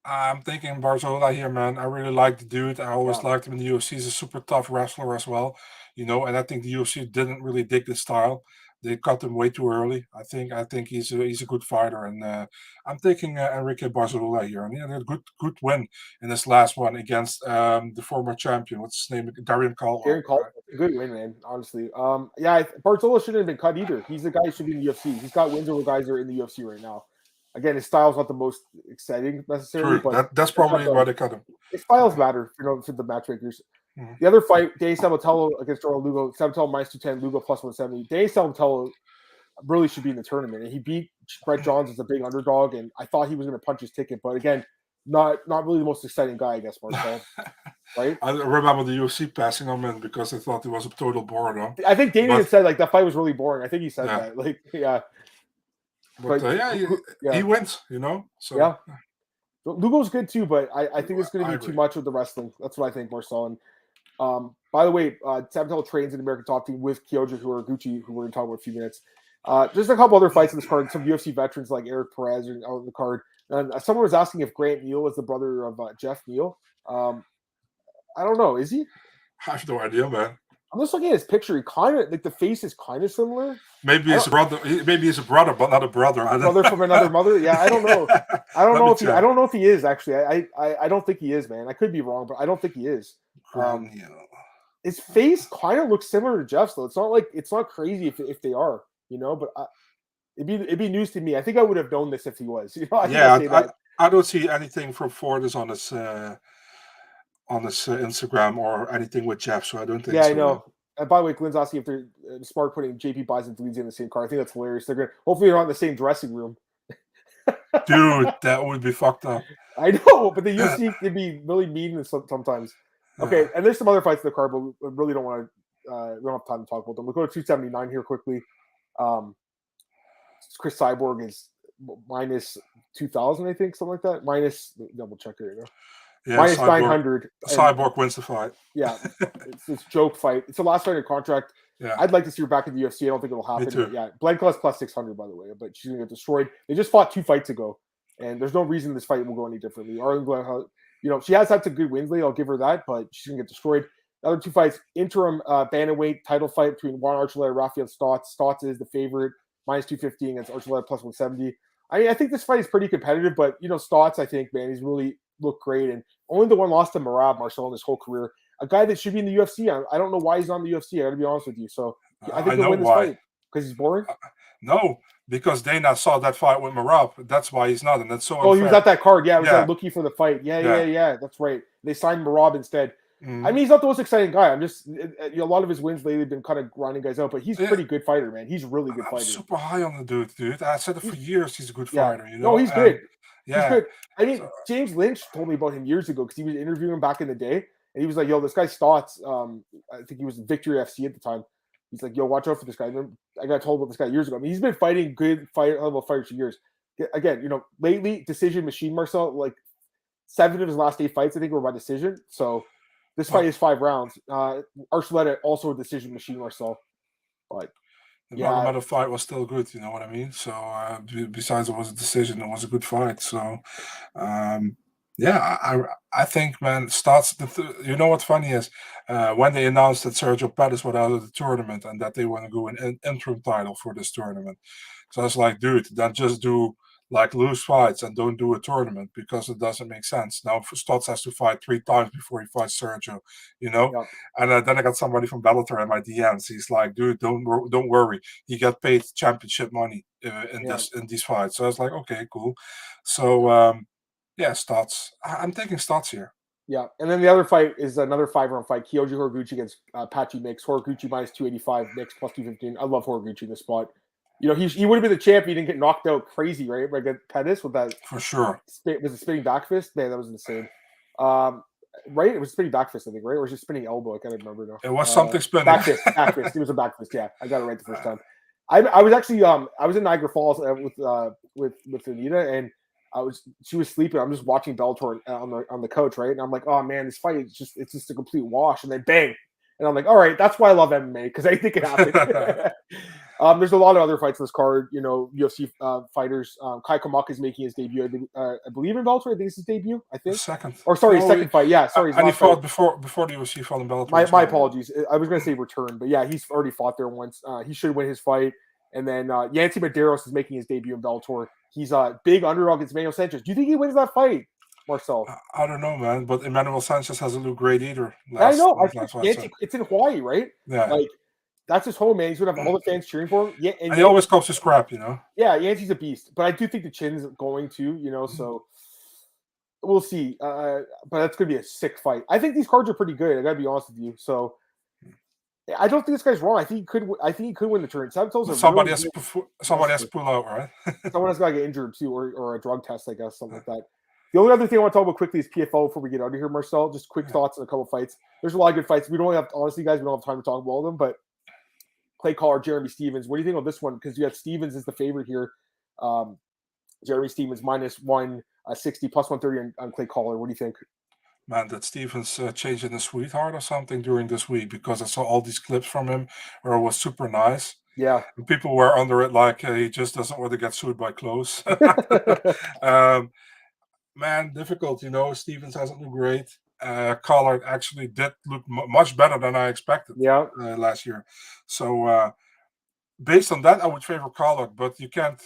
I'm thinking Barzola here, man. I really like the dude. I always liked him in the UFC. He's a super tough wrestler as well, and I think the UFC didn't really dig this style. They cut him way too early. I think he's a good fighter, and I'm taking Enrique Barzola here, and he had a good win in this last one against the former champion. What's his name? Darren Caldwell. Darren Caldwell, good win, man. Honestly, Barzola shouldn't have been cut either. He's the guy who should be in the UFC. He's got wins over guys that are in the UFC right now. Again, his style's not the most exciting necessarily, but that's probably why they cut him. His styles matter, for the matchmakers. Mm-hmm. The other fight, Danny Sabatello against Jordan Lugo. Sabatello minus 210, Lugo plus 170. Danny Sabatello really should be in the tournament, and he beat Brett Johns as a big underdog, and I thought he was going to punch his ticket, but again, not really the most exciting guy, I guess, Marcel. Right? I remember the UFC passing him in because they thought he was a total bore. Huh? I think Danny said that fight was really boring. I think he said that. He wins, So yeah, Lugo's good too, but I think it's going to be too much of the wrestling. That's what I think, Marcel. And by the way, Sabatello trains in the American Top Team with Kyoji Horiguchi, who we're going to talk about in a few minutes. Just a couple other fights in this card. Some UFC veterans like Eric Perez are out of the card. And someone was asking if Grant Neal is the brother of Jeff Neal. I don't know. Is he? I have no idea, man. I'm just looking at his picture. He kind of the face is kind of similar. Maybe he's a brother. Maybe he's a brother, but not a brother. Brother from another mother. Yeah, I don't know. I don't know if he is actually. I don't think he is, man. I could be wrong, but I don't think he is. His face kind of looks similar to Jeff's, though. It's not crazy if they are, But it'd be news to me. I think I would have known this if he was. I don't see anything from Fortis on his Instagram or anything with Jeff, so I don't think. Yeah, I know. And by the way, Glenn's asking if they're smart putting JP Bison and Delezy in the same car. I think that's hilarious. Hopefully they're not in the same dressing room. Dude, that would be fucked up. I know, but the UFC can be really mean sometimes. Okay, and there's some other fights in the card, but we really don't want to. We don't have time to talk about them. We'll go to 279 here quickly. Chris Cyborg is minus 2,000, I think, something like that. Minus, double check here. Yeah, minus 900. Cyborg wins the fight. Yeah, it's this joke fight. It's the last fight in contract. Yeah. I'd like to see her back in the UFC. I don't think it'll happen. But yeah, Blanca's plus 600, by the way, but she's going to get destroyed. They just fought 2 fights ago, and there's no reason this fight will go any differently. Arlen Blanca, she has had some good wins lately. I'll give her that, but she's going to get destroyed. The other 2 fights, interim bantamweight title fight between Juan Archuleta and Rafael Stotts. Stotts is the favorite, minus 250 against Archuleta plus 170. I think this fight is pretty competitive, but Stotts, I think, man, he's really looked great, and only the one lost to Marab Marcel in his whole career. A guy that should be in the UFC. I don't know why he's on the UFC. I got to be honest with you. So I think he'll win this fight because he's boring. No, because Dana saw that fight with Marab. That's why he's not, and that's so unfair. Oh, he was at that card. Yeah, he was looking for the fight. Yeah. That's right. They signed Marab instead. Mm-hmm. I mean, he's not the most exciting guy. I'm just a lot of his wins lately have been kind of grinding guys out, but he's a pretty good fighter, man. He's a really good fighter. Super high on the dude. I said it for years. He's a good fighter. No, he's good. Yeah. He's good. I mean, James Lynch told me about him years ago because he was interviewing him back in the day, and he was like, "Yo, this guy Stotts. I think he was Victory FC at the time. He's like, yo, watch out for this guy." And I got told about this guy years ago. I mean, he's been fighting good level fighters for years. Again, lately decision machine Marcel. Like 7 of his last 8 fights, I think, were by decision. So this fight is 5 rounds. Archuleta also a decision machine Marcel. But The Yeah. Magomedov fight was still good, you know what I mean? So besides it was a decision, it was a good fight. So I think, man, starts you know what funny is? When they announced that Sergio Pettis was out of the tournament and that they want to go an interim title for this tournament. So I was like, dude, then just do like loose fights and don't do a tournament because it doesn't make sense. Now Stotts has to fight 3 times before he fights Sergio, you know? Yep. And then I got somebody from Bellator in my DMs. He's like, dude, don't worry. You get paid championship money in these fights. So I was like, okay, cool. So, Stotts. I'm taking Stotts here. Yeah, and then the other fight is another 5-round fight. Kyoji Horiguchi against Patchy Mix. Horiguchi minus 285, Mix plus 215. I love Horiguchi in this spot. You know, he would have been the champ if he didn't get knocked out crazy, right? Like Pettis with that. For sure. Was it spinning back fist? Man, that was insane. Right? It was spinning back fist, I think, right? Or was it spinning elbow? I can't remember now. It was something spinning. Back fist. It was a back fist. Yeah, I got it right the first time. I was actually I was in Niagara Falls with Anita, and she was sleeping. I'm just watching Bellator on the couch, right? And I'm like, oh man, this fight is just a complete wash. And then bang, and I'm like, all right, that's why I love MMA, because I think it happened. There's a lot of other fights in this card. You know, UFC fighters. Kai Kamaka is making his debut. I believe in Bellator. I think it's his debut. I think second. Or sorry, second fight. Yeah, sorry. And he fought before the UFC fought in Bellator. My apologies. I was going to say return, but yeah, he's already fought there once. He should win his fight. And then Yancy Medeiros is making his debut in Bellator. He's a big underdog against Emmanuel Sanchez. Do you think he wins that fight, Marcel? I don't know, man. But Emmanuel Sanchez hasn't looked great either. I know. It's in Hawaii, right? Yeah. Like, that's his home, man. He's going to have all the fans cheering for him. Yeah, and he always comes to scrap, you know? Yeah, Yancy's a beast. But I do think the chin's going to, you know, so we'll see. But that's going to be a sick fight. I think these cards are pretty good. I got to be honest with you. So I don't think this guy's wrong. I think he could win the tournament. Somebody has to pull out, right? Someone has got to get injured too, or a drug test, I guess, something like that. The only other thing I want to talk about quickly is PFL before we get out of here, Marcel. Just quick thoughts on a couple of fights. There's a lot of good fights. We don't have, honestly, guys, we don't have time to talk about all of them, but Clay Collar, Jeremy Stevens. What do you think of this one? Because you have Stevens as the favorite here. Jeremy Stevens minus 160 plus 130 on Clay Collar. What do you think? Man, that Stevens changing his sweetheart or something during this week, because I saw all these clips from him where it was super nice. Yeah. And people were under it like he just doesn't want to get sued by clothes. Man, difficult, you know. Stevens hasn't looked great. Collard actually did look much better than I expected last year. So based on that, I would favor Collard, but you can't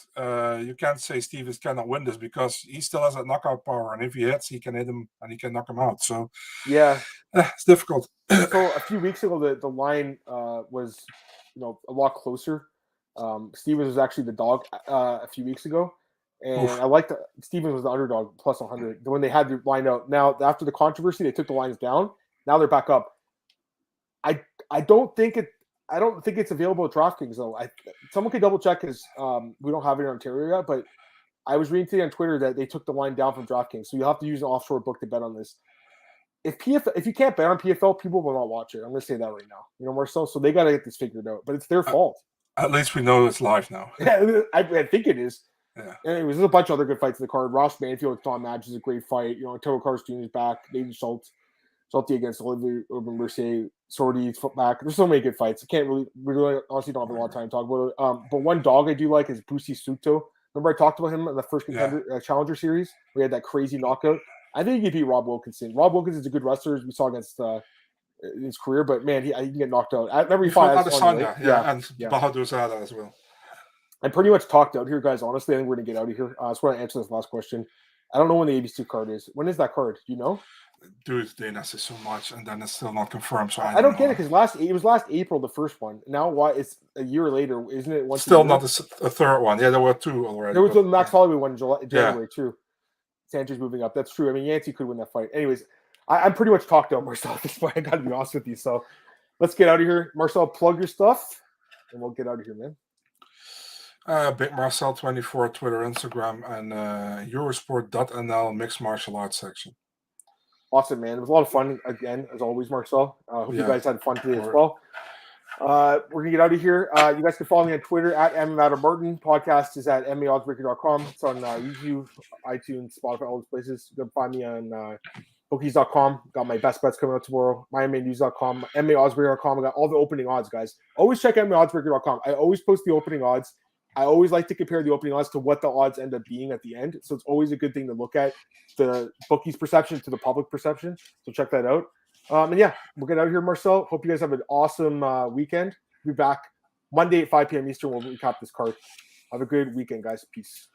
say Stevens cannot win this, because he still has that knockout power, and if he hits, he can hit him and he can knock him out. So yeah, it's difficult. So a few weeks ago, the line was, you know, a lot closer. Stevens was actually the dog a few weeks ago, and I liked Stevens was the underdog plus 100 when they had the line out. Now after the controversy, they took the lines down. Now they're back up. I don't think it's available at DraftKings though. Someone could double check, because we don't have it in Ontario yet. But I was reading today on Twitter that they took the line down from DraftKings, so you'll have to use an offshore book to bet on this. If you can't bet on PFL, people will not watch it. I'm going to say that right now. You know, Marcel. So they got to get this figured out. But it's their fault. At least we know it's live now. Yeah, I think it is. Yeah. Anyways, there's a bunch of other good fights in the card. Ross Manfield with Tom Madge is a great fight. You know, Toro Carlos Jr. is back. David Schultz against Olivier Mercier. Sorty's back. There's so many good fights. We really honestly don't have a lot of time to talk about it. But one dog I do like is Busi Suto. Remember I talked about him in the first contender Challenger series? We had that crazy knockout. I think he could beat Rob Wilkinson. Rob Wilkinson is a good wrestler, as we saw against his career, but man, he can get knocked out. Every fight, and Bahadur Zada as well. I'm pretty much talked out here, guys. Honestly, I think we're gonna get out of here. I just want to answer this last question. I don't know when the ABC card is. When is that card? Do you know? Dude, they say so much, and then it's still not confirmed. So I don't get it, because it was last April, the first one. Now why it's a year later? Isn't it? Still not a third one. Yeah, there were two already. There was the Max Holloway one in January too. Sanchez moving up. That's true. I mean, Yancy could win that fight. Anyways, I'm pretty much talked out, Marcel, at this point. I got to be honest with you. So let's get out of here. Marcel, plug your stuff, and we'll get out of here, man. Big Marcel 24, Twitter, Instagram, and Eurosport.nl mixed martial arts section. Awesome, man. It was a lot of fun again, as always, Marcel. Hope you guys had fun today as well. We're going to get out of here. You guys can follow me on Twitter at MMAOB. Podcast is at MMAOBreaker.com. It's on YouTube, iTunes, Spotify, all those places. You can find me on Bookies.com. Got my best bets coming out tomorrow. MyMMAnews.com. MMAOddsbreaker.com. I got all the opening odds, guys. Always check MMAOddsbreaker.com. I always post the opening odds. I always like to compare the opening odds to what the odds end up being at the end. So it's always a good thing to look at the bookies' perception to the public perception. So check that out. And yeah, we'll get out of here, Marcel. Hope you guys have an awesome weekend. We'll be back Monday at 5 p.m. Eastern. We'll recap this card. Have a good weekend, guys. Peace.